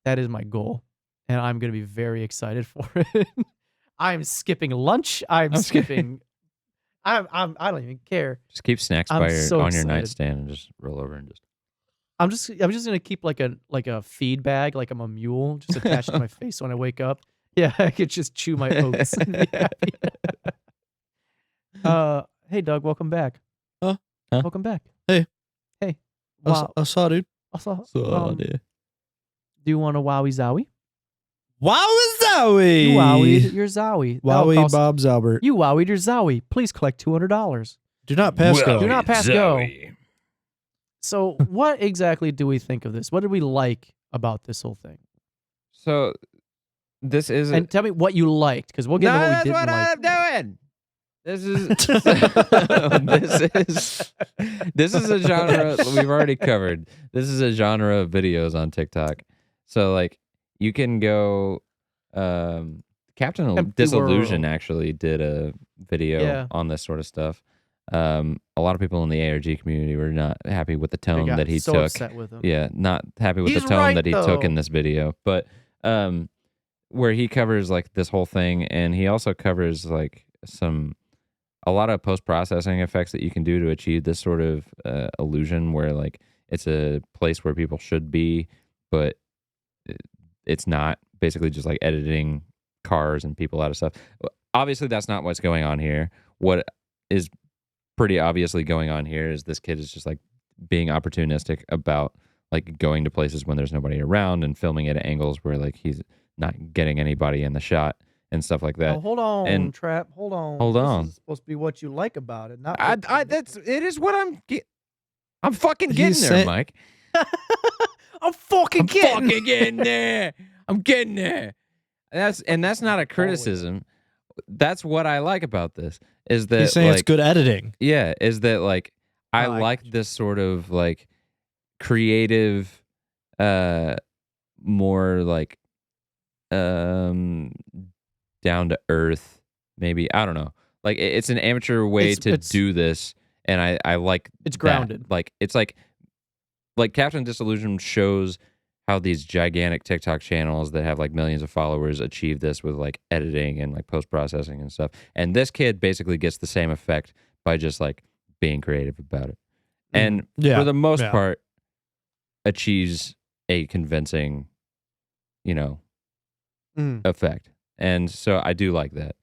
That is my goal, and I'm going to be very excited for it. I'm skipping lunch. I'm skipping. I don't even care. Just keep snacks I'm on so your excited. nightstand and just roll over and just. I'm just gonna keep like a feed bag, like I'm a mule, just attached to my face when I wake up. Yeah, I could just chew my oats. And be happy. Hey Doug, welcome back. Huh? Welcome back. Hey. Hey. Wow. I saw, dude. Do you want a wowie zowie? Wowie zowie. You wowied your zowie. That'll Wowie cost- Bob Zalbert. You wowied your zowie. Please collect $200. Do not pass go. Do not pass go. So, what exactly do we think of this? What did we like about this whole thing? So, this is. And tell me what you liked, because we'll get into what we didn't like. I'm doing. This is this is a genre we've already covered. This is a genre of videos on TikTok. So like you can go Captain Empty Disillusion World. actually did a video Yeah. on this sort of stuff. A lot of people in the ARG community were not happy with the They tone got that he so took. upset with him. Yeah, not happy with He's the tone right, that he took in though. this video. But where he covers like this whole thing, and he also covers like a lot of post-processing effects that you can do to achieve this sort of illusion where like it's a place where people should be, but it's not. Basically just like editing cars and people out of stuff. Obviously that's not what's going on here. What is pretty obviously going on here is this kid is just like being opportunistic about like going to places when there's nobody around and filming at angles where like he's not getting anybody in the shot and stuff like that. Oh, hold on, And- Trap. Hold on. Hold on. This is supposed to be what you like about it, not. It is what I'm fucking getting He's there, saying- Mike. I'm fucking I'm getting. fucking getting there. I'm getting there. That's not a criticism. That's what I like about this. Is that He's saying like, it's good editing. Yeah, is that like I Oh, I like gotcha. this sort of like creative, more like down to earth, maybe. I don't know. Like it's an amateur way It's- to do this, and I like It's that. grounded. Like it's like Captain Disillusion shows how these gigantic TikTok channels that have like millions of followers achieve this with like editing and like post-processing and stuff. And this kid basically gets the same effect by just like being creative about it. And Yeah, for the most yeah. part achieves a convincing, effect. And so I do like that.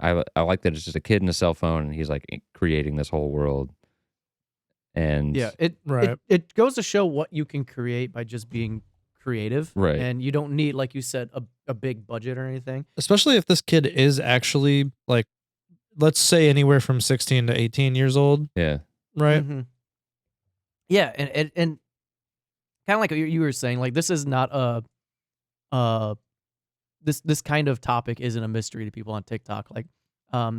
I like that it's just a kid and a cell phone and he's like creating this whole world. And Yeah, Right. it goes to show what you can create by just being creative, Right. And you don't need, like you said, a big budget or anything. Especially if this kid is actually like, let's say anywhere from 16 to 18 years old, yeah. right? Mhm. Yeah, and kind of like you were saying, like this is not this kind of topic isn't a mystery to people on TikTok. Like,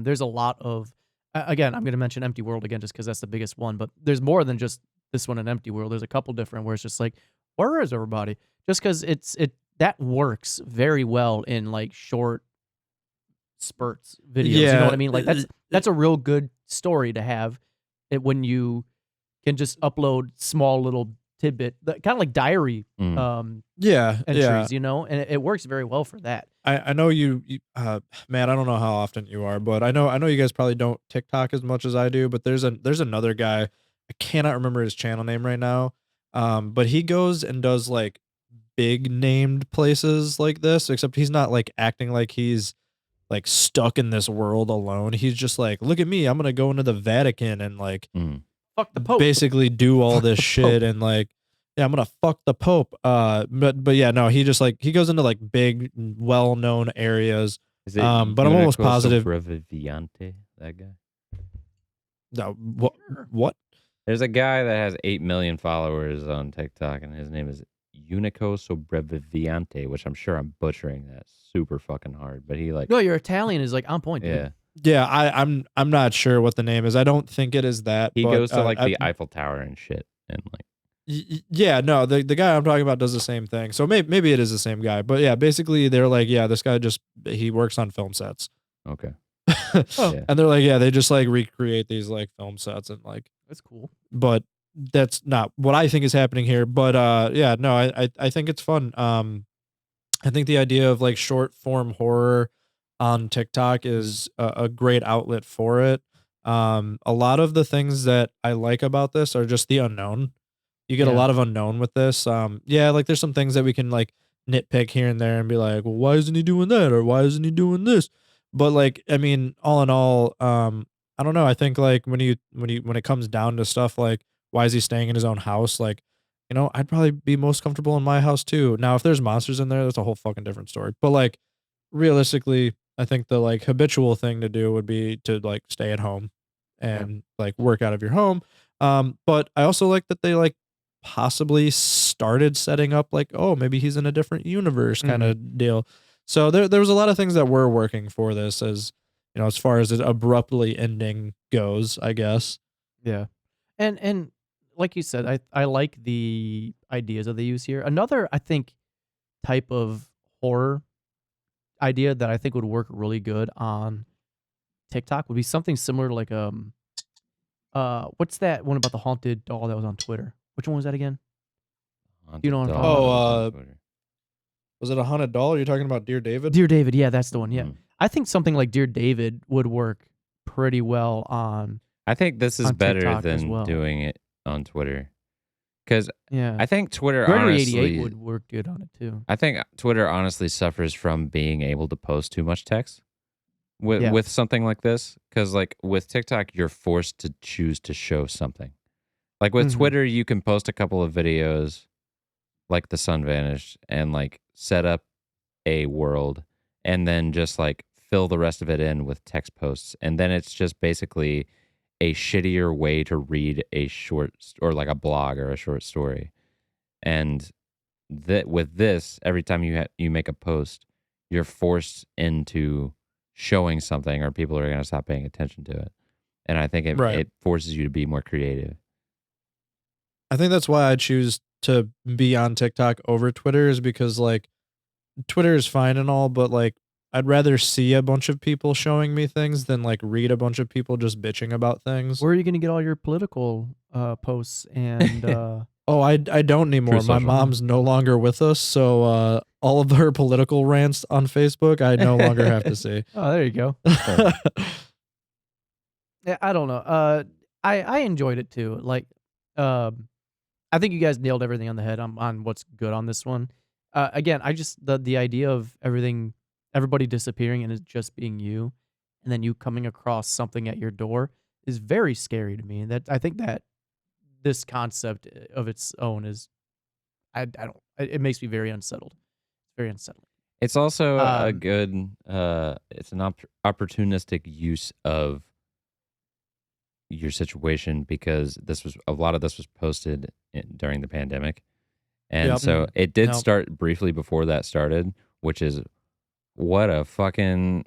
there's a lot of again, I'm going to mention Empty World again just because that's the biggest one, but there's more than just this one, an Empty World. There's a couple different where it's just like, where is everybody? Just because that works very well in like short spurts videos. You know what I mean? Like that's a real good story to have it when you can just upload small little tidbit, kind of like diary Yeah, entries, yeah. you know, and it works very well for that. I know you man, I don't know how often you are, but I know you guys probably don't TikTok as much as I do, but there's another guy, I cannot remember his channel name right now. But he goes and does like big named places like this, except he's not like acting like he's like stuck in this world alone. He's just like, look at me, I'm gonna go into the Vatican and like Fuck the Pope. basically do all this the shit and like, yeah, I'm gonna fuck the Pope. But yeah, no, he just like he goes into like big, well-known areas. Is it But I'm almost Unico positive. Sopravviviente, that guy? No, what? There's a guy that has 8 million followers on TikTok, and his name is Unico Sopravviviente, which I'm sure I'm butchering that super fucking hard. But he like, No, your Italian is like on point. Dude. yeah, Yeah, I'm not sure what the name is. I don't think it is that. he but, goes to like I- the Eiffel Tower and shit, and like, Yeah, no, the guy I'm talking about does the same thing. So maybe it is the same guy. But yeah, basically they're like, yeah, this guy he works on film sets. okay, Oh. And they're like, yeah, they just like recreate these like film sets and like, That's cool. but that's not what I think is happening here. But yeah, no, I think it's fun. I think the idea of like short form horror on TikTok is a great outlet for it. A lot of the things that I like about this are just the unknown. You get a Yeah. lot of unknown with this. Yeah, like there's some things that we can like nitpick here and there and be like, well, why isn't he doing that? Or why isn't he doing this? But like, I mean, all in all, I don't know. I think like when it comes down to stuff like why is he staying in his own house? Like, you know, I'd probably be most comfortable in my house too. Now, if there's monsters in there, that's a whole fucking different story. But like, realistically, I think the like habitual thing to do would be to like stay at home and like work out of your home. But I also like that they like possibly started setting up like, oh, maybe he's in a different universe kind of deal. So there was a lot of things that were working for this as, as far as it abruptly ending goes, I guess. Yeah. And like you said, I like the ideas that they use here. Another, I think, type of horror idea that I think would work really good on TikTok would be something similar to like what's that one about the haunted doll that was on Twitter? Which one was that again? You know what I'm talking about? Oh, was it a $100? You're talking about Dear David? Dear David, yeah, that's the one. Yeah. Mm. I think something like Dear David would work pretty well on I think this is on better TikTok as than well. doing it on Twitter. Because Yeah. I think Twitter Gregory honestly 88 would work good on it too. I think Twitter honestly suffers from being able to post too much text with something like this. Because like with TikTok, you're forced to choose to show something. Like with Twitter, you can post a couple of videos, like the sun vanished, and like set up a world, and then just like fill the rest of it in with text posts, and then it's just basically a shittier way to read a short or like a blog or a short story. And that with this, every time you make a post, you're forced into showing something, or people are going to stop paying attention to it. And I think it forces you to be more creative. I think that's why I choose to be on TikTok over Twitter, is because like Twitter is fine and all, but like I'd rather see a bunch of people showing me things than like read a bunch of people just bitching about things. Where are you going to get all your political posts and Oh, I don't anymore. My social. mom's no longer with us, so all of her political rants on Facebook I no longer have to see. Oh, there you go. Yeah, I don't know. I enjoyed it too. Like, I think you guys nailed everything on the head on what's good on this one. Again, I just the idea of everybody disappearing and it just being you, and then you coming across something at your door is very scary to me. And that I think that this concept of its own is, it makes me very unsettled. Very unsettling. It's also a good, it's an opportunistic use of your situation, because a lot of this was posted during the pandemic. And so it did start briefly before that started, which is what a fucking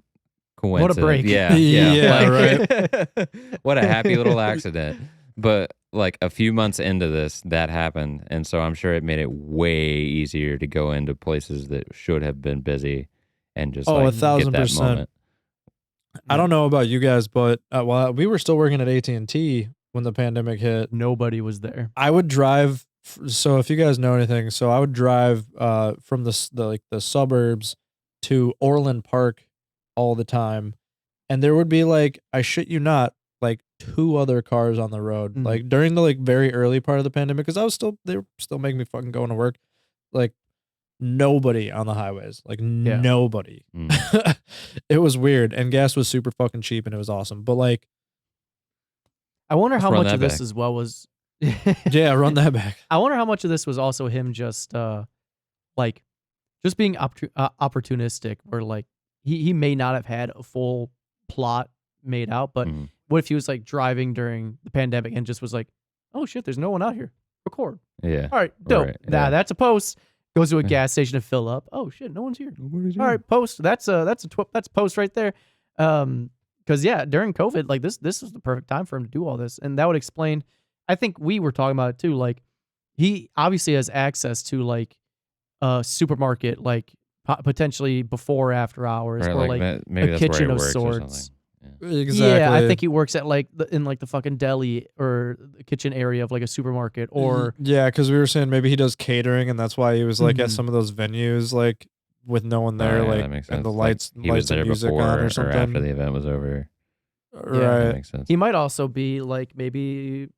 coincidence. What a break. Yeah. Yeah, right. What a happy little accident. But like a few months into this, that happened. And so I'm sure it made it way easier to go into places that should have been busy and just like 1,000%. get that moment. I don't know about you guys, but while we were still working at AT&T when the pandemic hit, Nobody was there. I would drive. So if you guys know anything, so I would drive from the suburbs to Orland Park all the time, and there would be like, I shit you not, like 2 other cars on the road, like during the like very early part of the pandemic, because they were still making me fucking going to work, like nobody on the highways, like nobody. It was weird, and gas was super fucking cheap, and it was awesome. But like, I wonder how run much that of this back. as well was. yeah, run that back. I wonder how much of this was also him just like just being opportunistic, where like he may not have had a full plot made out, but what if he was like driving during the pandemic and just was like, oh shit, there's no one out here, record. Yeah. All right, dope. Right, Nah, yeah. that's a post. Goes to a gas station to fill up. Oh shit, no one's here. All right, post. That's post right there. Because yeah, during COVID, like this was the perfect time for him to do all this, and that would explain. I think we were talking about it too. Like he obviously has access to like a supermarket, like potentially before or after hours, Right, or like like maybe a that's where kitchen he of works or sorts. something. Exactly. Yeah, I think he works at like in like the fucking deli or the kitchen area of like a supermarket, or yeah, because we were saying maybe he does catering, and that's why he was like at some of those venues, like with no one there, Oh, yeah, like that makes and sense. the Like, lights he was and there music before on or or something. after the event was over. That Right. makes sense. he might also be like maybe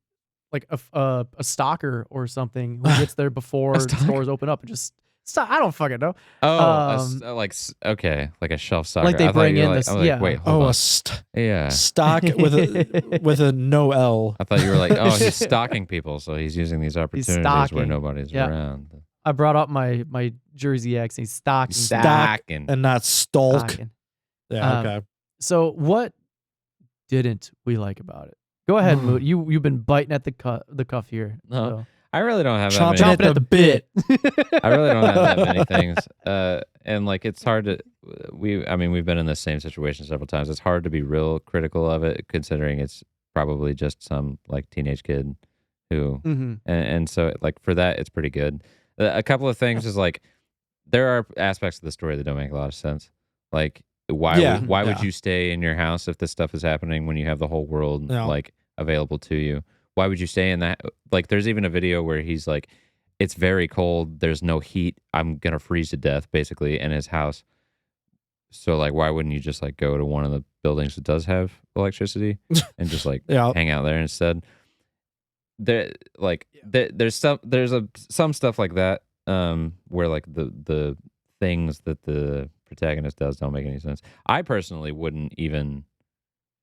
like a stalker or something who gets there before the stores open up and just stop. I don't fucking know. Oh, okay, like a shelf stocker. Like they I thought bring you were in like, this- I was like, yeah. wait, hold Oh, on. a Yeah. stock with a no L. I thought you were like, oh, he's stalking people, so he's using these opportunities where stalking. nobody's Yeah. around. I brought up my Jersey accent. He's stalking. Stalking. And not stalk. Stalking. Yeah, okay. So what didn't we like about it? Go ahead, Moot. You've been biting at the cuff here. No. So. I really don't have that Chomping many. at the bit. I really don't have that many things. And like it's hard to we've been in the same situation several times. It's hard to be real critical of it considering it's probably just some like teenage kid who and so like for that it's pretty good. A couple of things is like there are aspects of the story that don't make a lot of sense. Like why would you stay in your house if this stuff is happening when you have the whole world like available to you? Why would you stay in that? Like there's even a video where he's like, it's very cold. There's no heat. I'm going to freeze to death basically in his house. So like, why wouldn't you just like go to one of the buildings that does have electricity and just like hang out there instead? There's some stuff like that where like the things that the protagonist does don't make any sense. I personally wouldn't even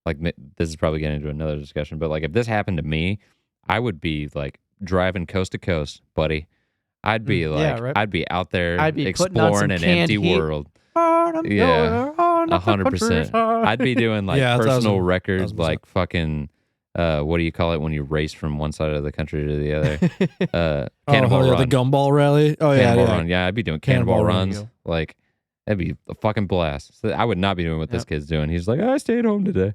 like this is probably getting into another discussion, but like if this happened to me, I would be like driving coast to coast, buddy. I'd be I'd be out there exploring an empty world. Yeah, 100%. I'd be doing like personal records, like fucking what do you call it when you race from one side of the country to the other? Cannonball Run. The Gumball Rally. Oh Cannonball Run. Yeah, I'd be doing cannonball runs. Like that'd be a fucking blast. So I would not be doing what this kid's doing. He's like, I stayed home today.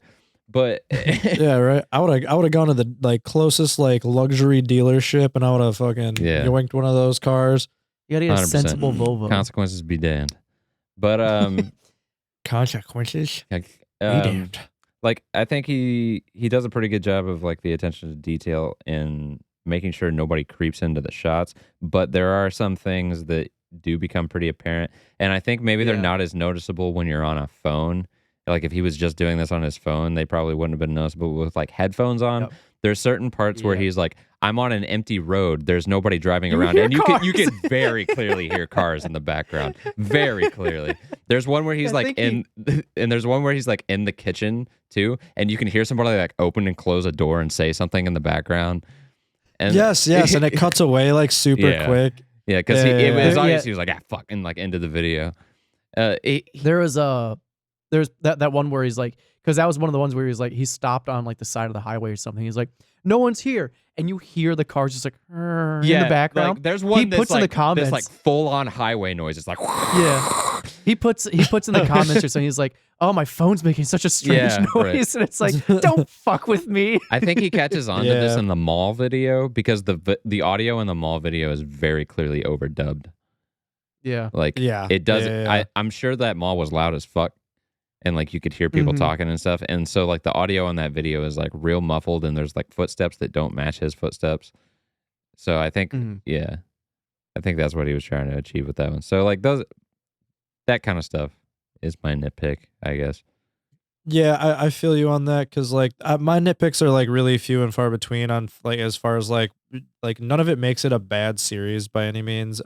But yeah, right. I would have gone to the like closest like luxury dealership and I would have fucking yoinked one of those cars. You gotta get a sensible Volvo. Consequences be damned. But consequences be damned. Like I think he does a pretty good job of like the attention to detail in making sure nobody creeps into the shots. But there are some things that do become pretty apparent, and I think maybe they're not as noticeable when you're on a phone. Like if he was just doing this on his phone, they probably wouldn't have been noticeable. With like headphones on, there's certain parts where he's like, "I'm on an empty road. There's nobody driving around," and you can very clearly hear cars in the background, very clearly. There's one where he's like and there's one where he's like in the kitchen too, and you can hear somebody like open and close a door and say something in the background. And yes, and it cuts away like super quick. Yeah, because it was obvious he was like, fucking like into the video. There's that one where he's like, because that was one of the ones where he's like, he stopped on like the side of the highway or something. He's like, no one's here, and you hear the cars just like in the background. Like, there's one he puts in the comments like full on highway noise. It's like he puts in the comments or something. He's like, oh, my phone's making such a strange noise, and it's like, don't fuck with me. I think he catches on to this in the mall video because the audio in the mall video is very clearly overdubbed. Yeah, like it doesn't. I'm sure that mall was loud as fuck. And like you could hear people talking and stuff. And so like the audio on that video is like real muffled and there's like footsteps that don't match his footsteps. So I think, I think that's what he was trying to achieve with that one. So like that kind of stuff is my nitpick, I guess. Yeah, I feel you on that because like my nitpicks are like really few and far between on like as far as like none of it makes it a bad series by any means.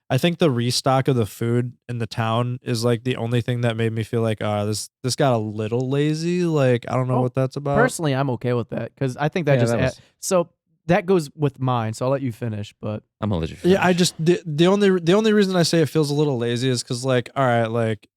I think the restock of the food in the town is like the only thing that made me feel like this got a little lazy. Like I don't know what that's about. Personally, I'm okay with that because I think that so that goes with mine. So I'll let you finish, but I'm gonna let you finish. Yeah, I just the only reason I say it feels a little lazy is because like all right, like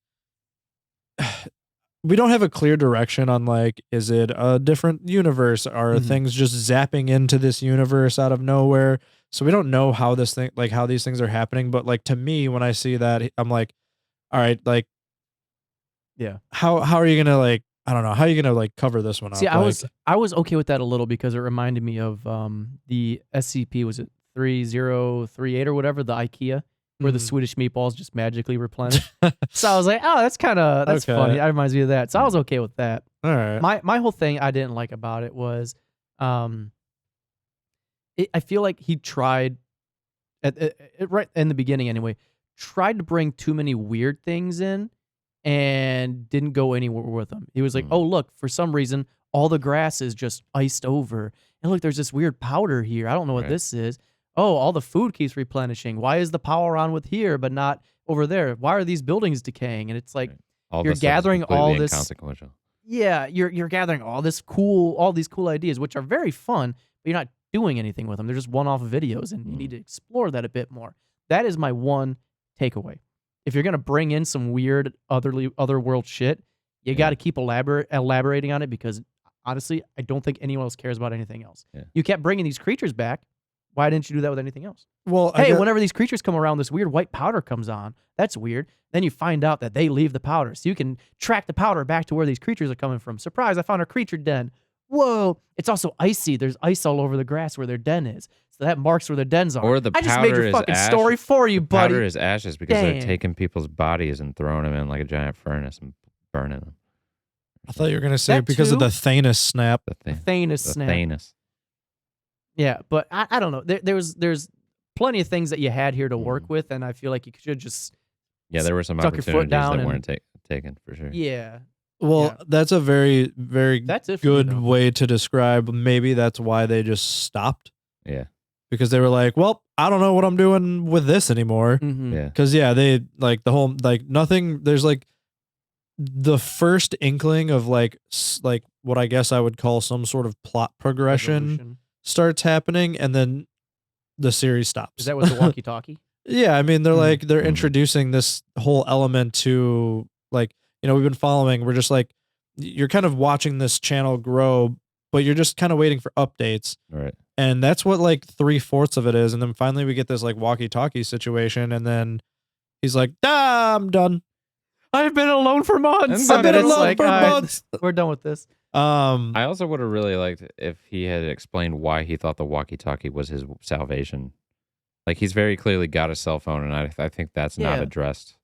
we don't have a clear direction on like is it a different universe? Are things just zapping into this universe out of nowhere? So we don't know how these things are happening, but like to me, when I see that, I'm like, all right, like, how are you gonna like, I don't know, how are you gonna like cover this one up? See, I was okay with that a little because it reminded me of the SCP, was it 3038 or whatever, the IKEA, where the Swedish meatballs just magically replenish. So I was like, oh, that's funny. That reminds me of that. So I was okay with that. All right. My whole thing I didn't like about it was, I feel like he tried, right in the beginning anyway, tried to bring too many weird things in and didn't go anywhere with them. He was like, oh, look, for some reason, all the grass is just iced over. And look, there's this weird powder here. I don't know what this is. Oh, all the food keeps replenishing. Why is the power on with here but not over there? Why are these buildings decaying? And it's like, you're gathering all this. Inconsequential. Yeah, you're gathering all these cool ideas, which are very fun, but you're not doing anything with them. They're just one-off videos, and you need to explore that a bit more. That is my one takeaway. If you're gonna bring in some weird other world shit, you got to keep elaborating on it because honestly, I don't think anyone else cares about anything else. Yeah. You kept bringing these creatures back, Why didn't you do that with anything else? Well, Hey, whenever these creatures come around, this weird white powder comes on. That's weird. Then you find out that they leave the powder. So you can track the powder back to where these creatures are coming from. Surprise, I found a creature den. Whoa. It's also icy. There's ice all over the grass where their den is. So that marks where their dens are. Or the I just made powder your is fucking ash. story for you, buddy. Powder is ashes because Dang. they're taking people's bodies and throwing them in like a giant furnace and burning them. I thought you were gonna say That because of too? the Thanos snap. The Thanos the snap. Thanos. Yeah, but I don't know. There's plenty of things that you had here to work Mm. with, and I feel like you should just Yeah, there were some Stuck your foot opportunities down that and- weren't taken for sure. yeah. Well, Yeah. that's a very, very That's it for me, good though. way to describe. Maybe that's why they just stopped, Yeah, because they were like, "Well, I don't know what I'm doing with this anymore." Mhm. yeah. Because they like the whole like nothing. There's like the first inkling of like what I guess I would call some sort of plot progression Resolution. starts happening, and then the series stops. Is that with the walkie-talkie? Yeah, I mean they're Mhm. like they're Mhm. introducing this whole element to like we've been following. We're just like you're kind of watching this channel grow, but you're just kind of waiting for updates, Right. and that's what like 3/4 of it is. And then finally we get this like walkie-talkie situation, and then he's like, "Ah, I'm done." I've been alone for months. I've been And it's alone for all right, months. We're done with this. I also would have really liked if he had explained why he thought the walkie-talkie was his salvation. Like he's very clearly got a cell phone, and I think that's not Yeah. addressed.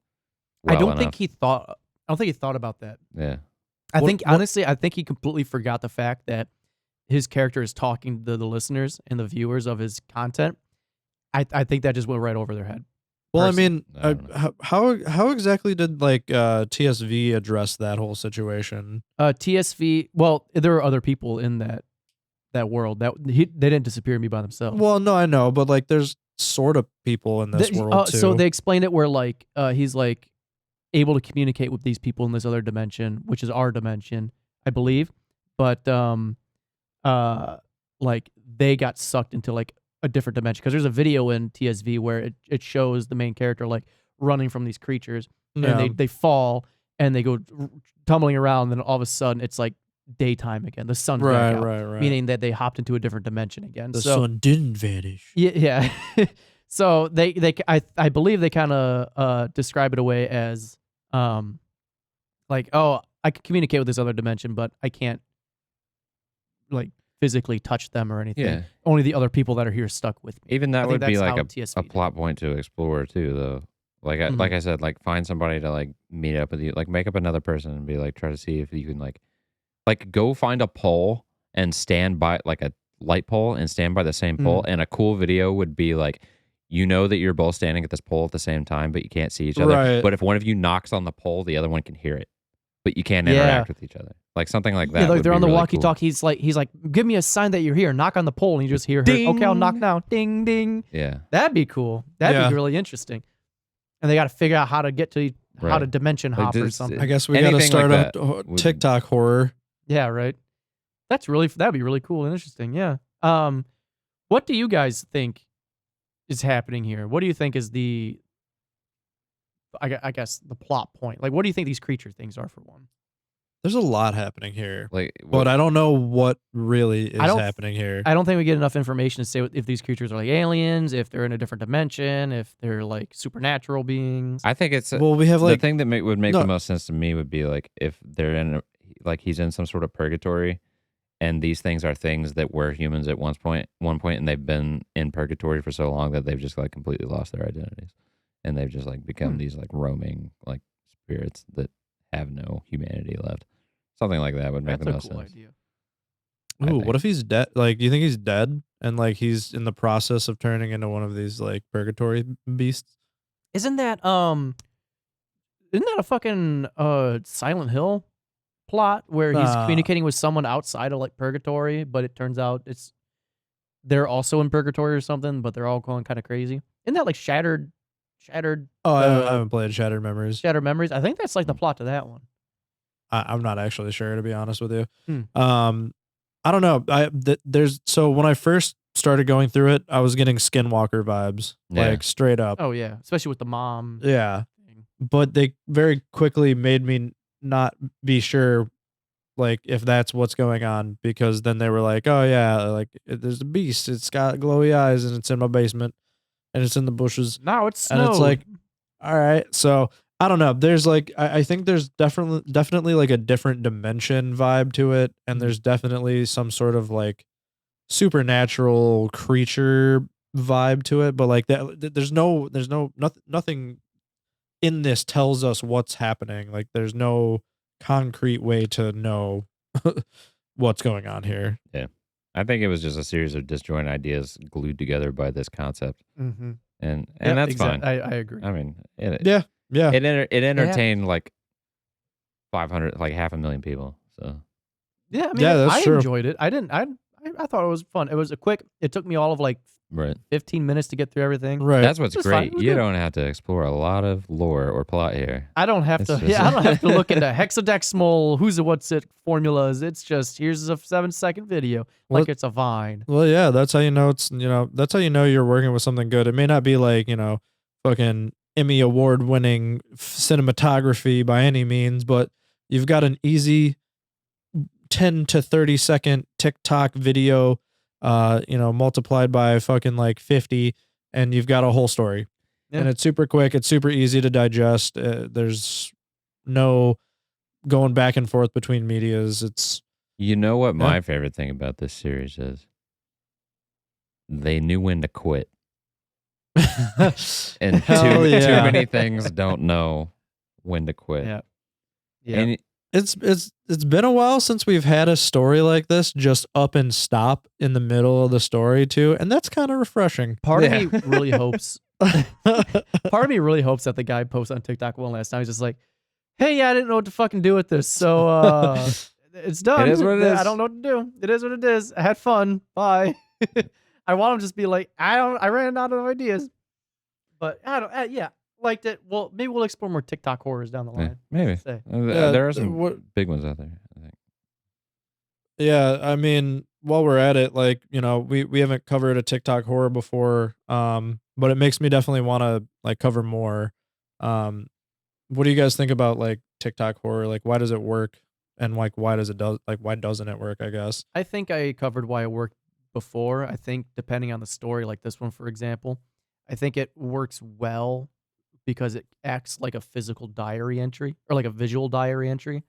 I well don't enough. think he thought. I don't think he thought about that. Yeah. I What- think what- honestly, I think he completely forgot the fact that his character is talking to the listeners and the viewers of his content. I think that just went right over their head. Well, I person. mean, I don't know. how exactly did like TSV address that whole situation? TSV. Well, there are other people in that world they didn't disappear me by themselves. Well, no, I know, but like there's sort of people in this world too. So they explained it where like he's like able to communicate with these people in this other dimension, which is our dimension, I believe. But like they got sucked into like a different dimension because there's a video in TSV where it shows the main character like running from these creatures Yeah. and they fall and they go tumbling around, and then all of a sudden it's like daytime again. The sun's right, back out, right. meaning that they hopped into a different dimension again. the so sun didn't vanish. yeah. So I believe they kind of describe it away as like, oh, I can communicate with this other dimension, but I can't like physically touch them or anything. Yeah. Only the other people that are here stuck with me. Even I that think would be that's like how a TSV did plot point to explore too, though. Like Mhm. like I said, like find somebody to like meet up with you, like make up another person and be like try to see if you can like go find a pole and stand by like a light pole and stand by the same pole. And a cool video would be like, you know that you're both standing at this pole at the same time, but you can't see each other. Right. But if one of you knocks on the pole, the other one can hear it, but you can't Yeah. interact with each other. Like something like that. Yeah, like would they're be on the really walkie-talkie. He's like, give me a sign that you're here. Knock on the pole, and you just hear her. Okay, I'll knock Ding. now. Ding, ding. Cool. Yeah. That'd be cool. That'd Yeah. be really interesting. And they got to figure out how to get to how Right. to dimension Like, hop or this- something. I guess we got to Anything start like up that would- TikTok horror. Yeah, right. That'd be really cool and interesting. Yeah. What do you guys think is happening here? What do you think is I guess the plot point? Like, what do you think these creature things are for one? There's a lot happening here, Like but I don't know what really is I don't- happening here. I don't think we get enough information to say if these creatures are like aliens, if they're in a different dimension, if they're like supernatural beings. I think it's Well, we have the like thing that would make No. the most sense to me would be like if they're in like he's in some sort of purgatory, and these things are things that were humans at one point, and they've been in purgatory for so long that they've just like completely lost their identities, and they've just like become these like roaming like spirits that have no humanity left. Something like that would make That's the a most cool sense. idea. I Ooh, think. what if he's dead? Like, do you think he's dead and like he's in the process of turning into one of these like purgatory beasts? Isn't that a fucking Silent Hill plot where he's Nah. communicating with someone outside of like purgatory, but it turns out they're also in purgatory or something, but they're all going kind of crazy. Isn't that like shattered Oh, I haven't played Shattered Memories. memories? I think that's like the plot to that one. I'm not actually sure, to be honest with you. Hmm. I don't know. So when I first started going through it, I was getting Skinwalker vibes, Yeah. like straight up. Oh yeah, especially with the mom. Yeah, thing. but they very quickly made me not be sure like if that's what's going on, because then they were like, oh yeah, like there's a beast. It's got glowy eyes and it's in my basement and it's in the bushes. Now it's And it's snowed. like, all right. So I don't know. There's like I think there's definitely like a different dimension vibe to it, and there's definitely some sort of like supernatural creature vibe to it. But like that, there's nothing in this tells us what's happening. Like there's no concrete way to know what's going on here. Yeah. I think it was just a series of disjoint ideas glued together by this concept. Mm-hmm. And that's fine. I agree. I mean, it entertained like 500, like 500,000 people. So Yeah, I mean, Yeah, that's I true. enjoyed it. I thought it was fun. It was a quick. It took me all of like right. 15 minutes to get through everything. Right. That's what's It was fine. great. It was You good. don't have to explore a lot of lore or plot here. I don't have It's to. just- Yeah, I don't have to look into hexadecimal who's it, what's it formulas. It's just here's a 7-second video, Well, like it's a Vine. Well, yeah, that's how you know that's how you know you're working with something good. It may not be like, fucking Emmy award winning cinematography by any means, but you've got an easy 10 to 30 second TikTok video, multiplied by fucking like 50, and you've got a whole story. Yeah. And it's super quick. It's super easy to digest. There's no going back and forth between medias. It's You know what my favorite thing about this series is? They knew when to quit. And Hell too yeah. many things don't know when to quit. Yeah. Yeah. And It's been a while since we've had a story like this just up and stop in the middle of the story too, and that's kind of refreshing. Part Yeah. of me really hopes. Part of me really hopes that the guy posted on TikTok one last time. He's just like, "Hey, yeah, I didn't know what to fucking do with this, so it's done. It is what it is. I don't know what to do. It is what it is. I had fun. Bye." I want him to just be like, I ran out of ideas, but I don't. Yeah, liked it. Well, maybe we'll explore more TikTok horrors down the Yeah, line. maybe. Say. There are some big ones out there, I think. Yeah, I mean, while we're at it, like, we haven't covered a TikTok horror before, but it makes me definitely want to like cover more. What do you guys think about like TikTok horror? Like, why does it work, and like why doesn't it work? I guess. I think I covered why it worked before. I think depending on the story, like this one, for example, I think it works well because it acts like a physical diary entry or like a visual diary entry.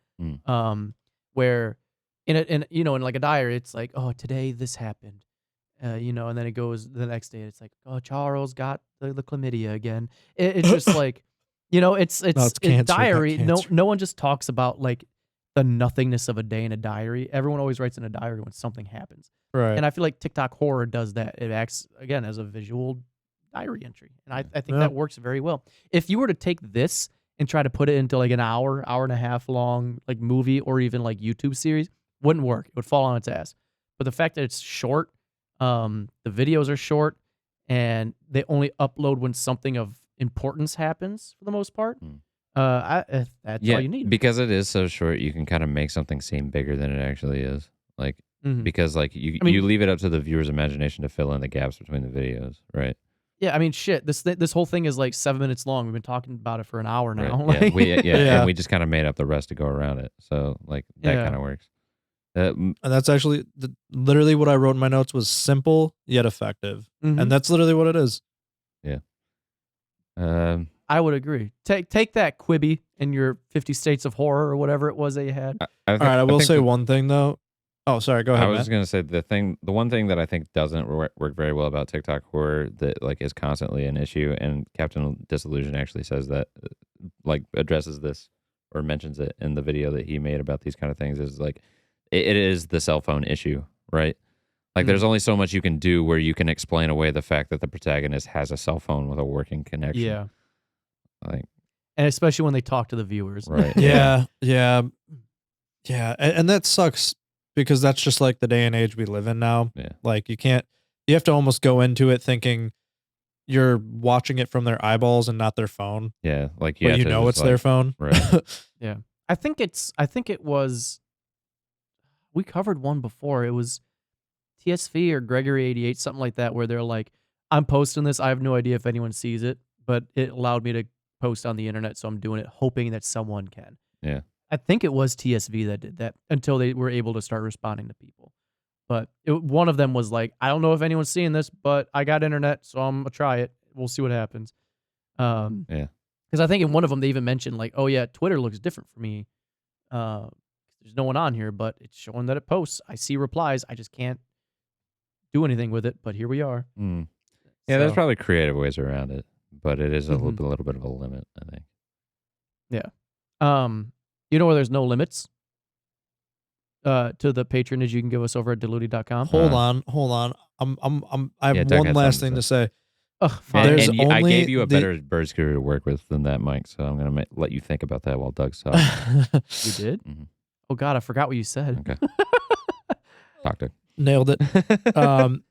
Where in like a diary, it's like, oh, today this happened, and then it goes the next day. It's like, oh, Charles got the chlamydia again. It's just like, it's cancer, diary. not cancer. No one just talks about like the nothingness of a day in a diary. Everyone always writes in a diary when something happens. Right. And I feel like TikTok horror does that. It acts, again, as a visual diary entry. And I think Yeah. that works very well. If you were to take this and try to put it into like an hour and a half long like movie or even like YouTube series, wouldn't work. It would fall on its ass. But the fact that it's short, the videos are short, and they only upload when something of importance happens for the most part. That's all you need. Because it is so short, you can kind of make something seem bigger than it actually is. Like, because like you leave it up to the viewer's imagination to fill in the gaps between the videos, right? Yeah, I mean, shit. This whole thing is like 7 minutes long. We've been talking about it for an hour now. Right. Like, And we just kind of made up the rest to go around it. So like that Yeah. kind of works. And that's actually literally what I wrote in my notes was simple yet effective, Mhm. and that's literally what it is. Yeah. I would agree. Take that, Quibi, in your 50 States of Horror or whatever it was that you had. All right, I will say one thing though. Oh, sorry. Go ahead. I was Matt. just gonna say the one thing that I think doesn't work very well about TikTok horror that like is constantly an issue, and Captain Disillusion actually says that, like addresses this or mentions it in the video that he made about these kind of things, is like it is the cell phone issue, right? Like there's only so much you can do where you can explain away the fact that the protagonist has a cell phone with a working connection. Yeah. Like, And especially when they talk to the viewers. right. Yeah. And that sucks because that's just like the day and age we live in now. Yeah. Like you have to almost go into it thinking you're watching it from their eyeballs and not their phone. Yeah. Like But have you to know just, it's their like- phone. Right. Yeah. I think it was, we covered one before. It was TSV or Gregory 88, something like that, where they're like, I'm posting this. I have no idea if anyone sees it, but it allowed me to post on the internet. So I'm doing it hoping that someone can. Yeah. I think it was TSV that did that until they were able to start responding to people. But one of them was like, I don't know if anyone's seeing this, but I got internet, so I'm gonna try it. We'll see what happens. Yeah. Because I think in one of them they even mentioned like, oh yeah, Twitter looks different for me. There's no one on here, but it's showing that it posts. I see replies. I just can't do anything with it. But here we are. Mm. Yeah, there's So, probably creative ways around it, but it is a Mhm. little bit of a limit, I think. you know where there's no limits to the patronage you can give us over at Diluti.com. Hold on. I have Yeah, Doug one had last something thing to to say. Ugh, And, fine. There's and I only gave you a the- better bird screw to work with than that, Mike, so I'm going to let you think about that while Doug's talking. You did? Mhm. Oh God, I forgot what you said. Okay. Talk to. Nailed it.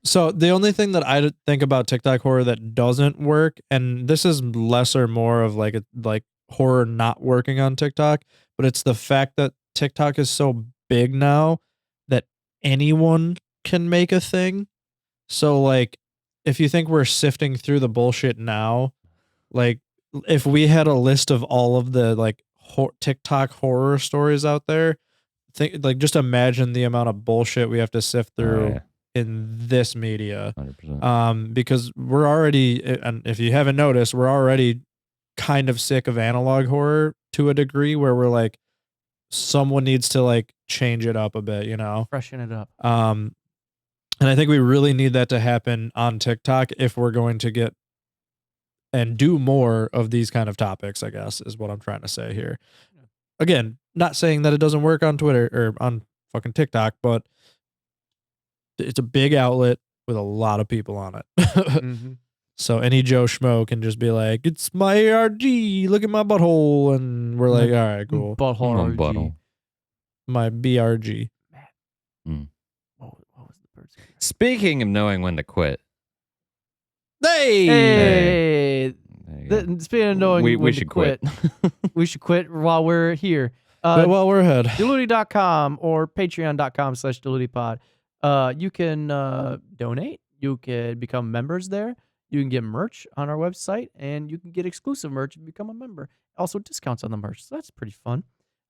So the only thing that I think about TikTok horror that doesn't work, and this is less or more of like horror not working on TikTok, but it's the fact that TikTok is so big now that anyone can make a thing. So like, if you think we're sifting through the bullshit now, like if we had a list of all of the like TikTok horror stories out there, think like just imagine the amount of bullshit we have to sift through yeah. in this media. 100%. Because we're already, and if you haven't noticed, we're already kind of sick of analog horror to a degree where we're like, someone needs to like change it up a bit, you know? Freshen it up. And I think we really need that to happen on TikTok if we're going to get and do more of these kind of topics, I guess, is what I'm trying to say here. Again, not saying that it doesn't work on Twitter or on fucking TikTok, but it's a big outlet with a lot of people on it. Mm-hmm. So any Joe Schmo can just be like, it's my ARG, look at my butthole. And we're like, all right, cool. Butthole. RG. Butthole. My BRG. What was the bird's name? Speaking of knowing when to quit, Hey. there you go. Speaking of knowing We when to should quit. we should quit while we're here. But while we're ahead, Diluti.com or patreon.com/dilutipod. You can donate. You can become members there. You can get merch on our website, and you can get exclusive merch if you become a member. Also, discounts on the merch. So that's pretty fun.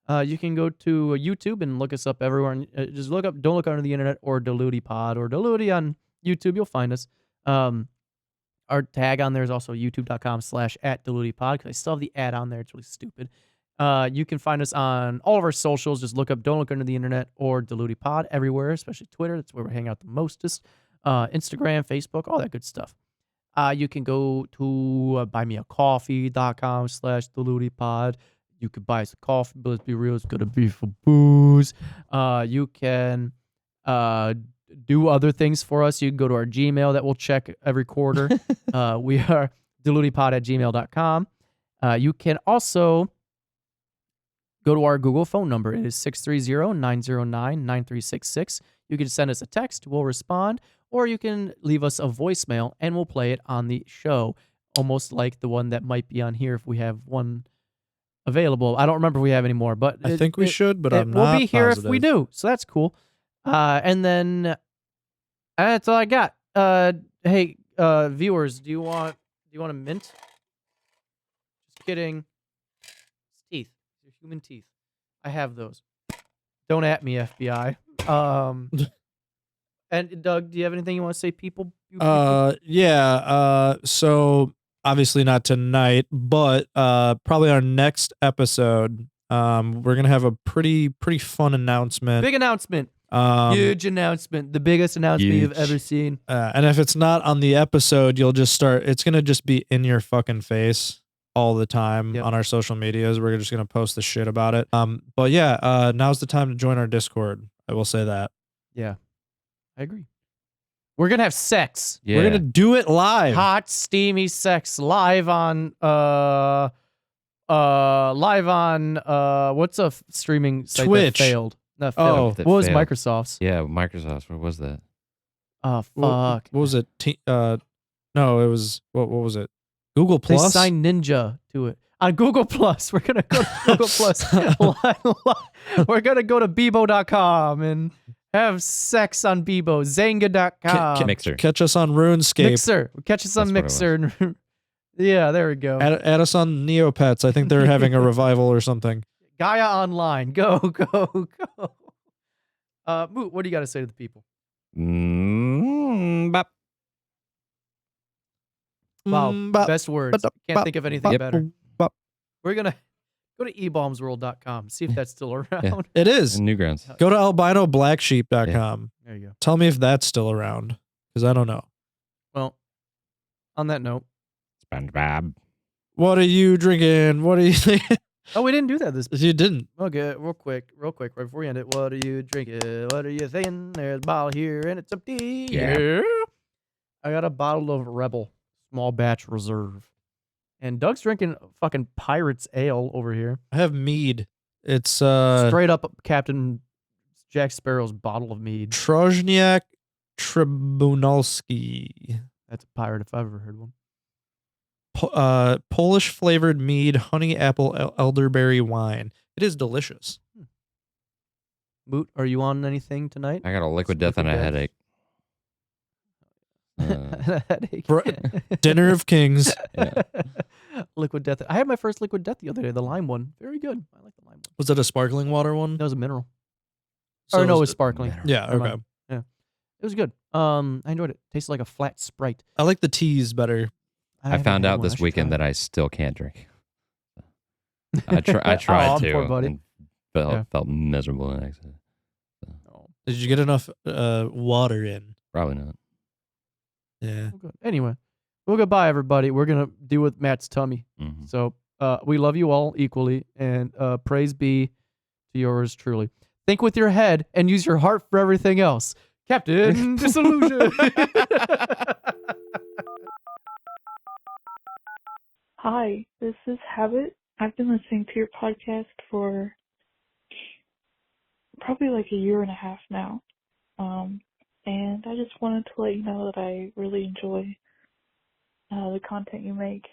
You can go to YouTube and look us up everywhere. And, just look up, don't look under the internet, or Dilutipod or Diluti on YouTube. You'll find us. Our tag on there is also youtube.com/@dilutipod, because I still have the ad on there. It's really stupid. You can find us on all of our socials. Just look up Don't Look Under the Internet or Dilutipod everywhere, especially Twitter. That's where we hang out the mostest. Instagram, Facebook, all that good stuff. You can go to buymeacoffee.com/dilutipod. You could buy us a coffee, but let's be real, it's going to be for booze. You can do other things for us. You can go to our Gmail that we'll check every quarter. We are dilutipod@gmail.com. You can also go to our Google phone number. It is 630-909-9366. You can send us a text. We'll respond. Or you can leave us a voicemail, and we'll play it on the show, almost like the one that might be on here if we have one available. I don't remember if we have any more, but I think we should, but I'm not we'll be here positive. if we do, so that's cool. And then that's all I got. Hey, viewers, do you want a mint? Just kidding. It's teeth. They're human teeth. I have those. Don't at me, FBI. And Doug, do you have anything you want to say, people? Yeah. So obviously not tonight, but probably our next episode, we're gonna have a pretty fun announcement. Big announcement. Huge announcement. The biggest announcement you've ever seen. And if it's not on the episode, you'll just start. It's gonna just be in your fucking face all the time on our social medias. We're just gonna post the shit about it. But yeah, now's the time to join our Discord. I will say that. Yeah, I agree. We're gonna have sex. Yeah. We're gonna do it live. Hot, steamy sex live on what's a streaming site Twitch. that failed? Not Oh, failed. that What was failed. Microsoft's? Yeah, Microsoft's. What was that? Oh fuck. What was it? No, it was what was it? Google They Plus. signed Ninja to it. On Google Plus. We're going to go to Google Plus. We're going to go to Bebo.com and have sex on Bebo. Zanga.com. Mixer. Catch us on RuneScape. Mixer. Catch us on That's what it Mixer. Yeah, there we go. Add us on Neopets. I think they're having a revival or something. Gaia Online. Go, go, go. Moot, what do you got to say to the people? Bop. Wow, Bop, best words. bop, Can't think of anything Yep. better. bop. We're going to go to eBombsWorld.com. See if that's still around. It is. In Newgrounds. Go to albinoblacksheep.com. There you go. Tell me if that's still around, because I don't know. Well, on that note. SpongeBob. What are you drinking? What are you thinking? Oh, we didn't do that this. You didn't. Okay, real quick, right before we end it. What are you drinking? What are you thinking? There's a bottle here and it's empty. Yeah. I got a bottle of Rebel Small Batch Reserve. And Doug's drinking fucking Pirate's Ale over here. I have mead. It's Straight up Captain Jack Sparrow's bottle of mead. Trojniak Tribunalski. That's a pirate if I've ever heard one. Polish flavored mead, honey apple elderberry wine. It is delicious. Moot, are you on anything tonight? I got a liquid death and a headache. Headache. Dinner of Kings. Yeah. Liquid Death. I had my first Liquid Death the other day, the lime one. Very good. I like the lime one. Was it a sparkling water one? That was a mineral. So Or no, it it was sparkling. Yeah, Never okay. mind. Yeah. It was good. I enjoyed it. Tasted like a flat Sprite. I like the teas better. I found out this weekend that I still can't drink. I tried Oh, to. poor buddy. And Yeah. felt miserable the next day. Did you get enough water in? Probably not. Yeah. Good. Anyway, well, goodbye, everybody. We're going to deal with Matt's tummy. Mm-hmm. So we love you all equally, and praise be to yours truly. Think with your head and use your heart for everything else. Captain Disillusion. Hi, this is Habit. I've been listening to your podcast for probably like a year and a half now. And I just wanted to let you know that I really enjoy the content you make.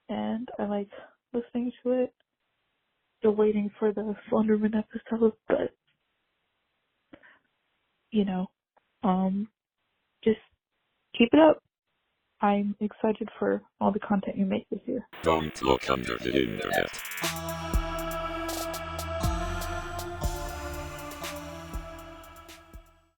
And I like listening to it. Still waiting for the Slenderman episode, but, just keep it up. I'm excited for all the content you make this year. Don't look under the internet.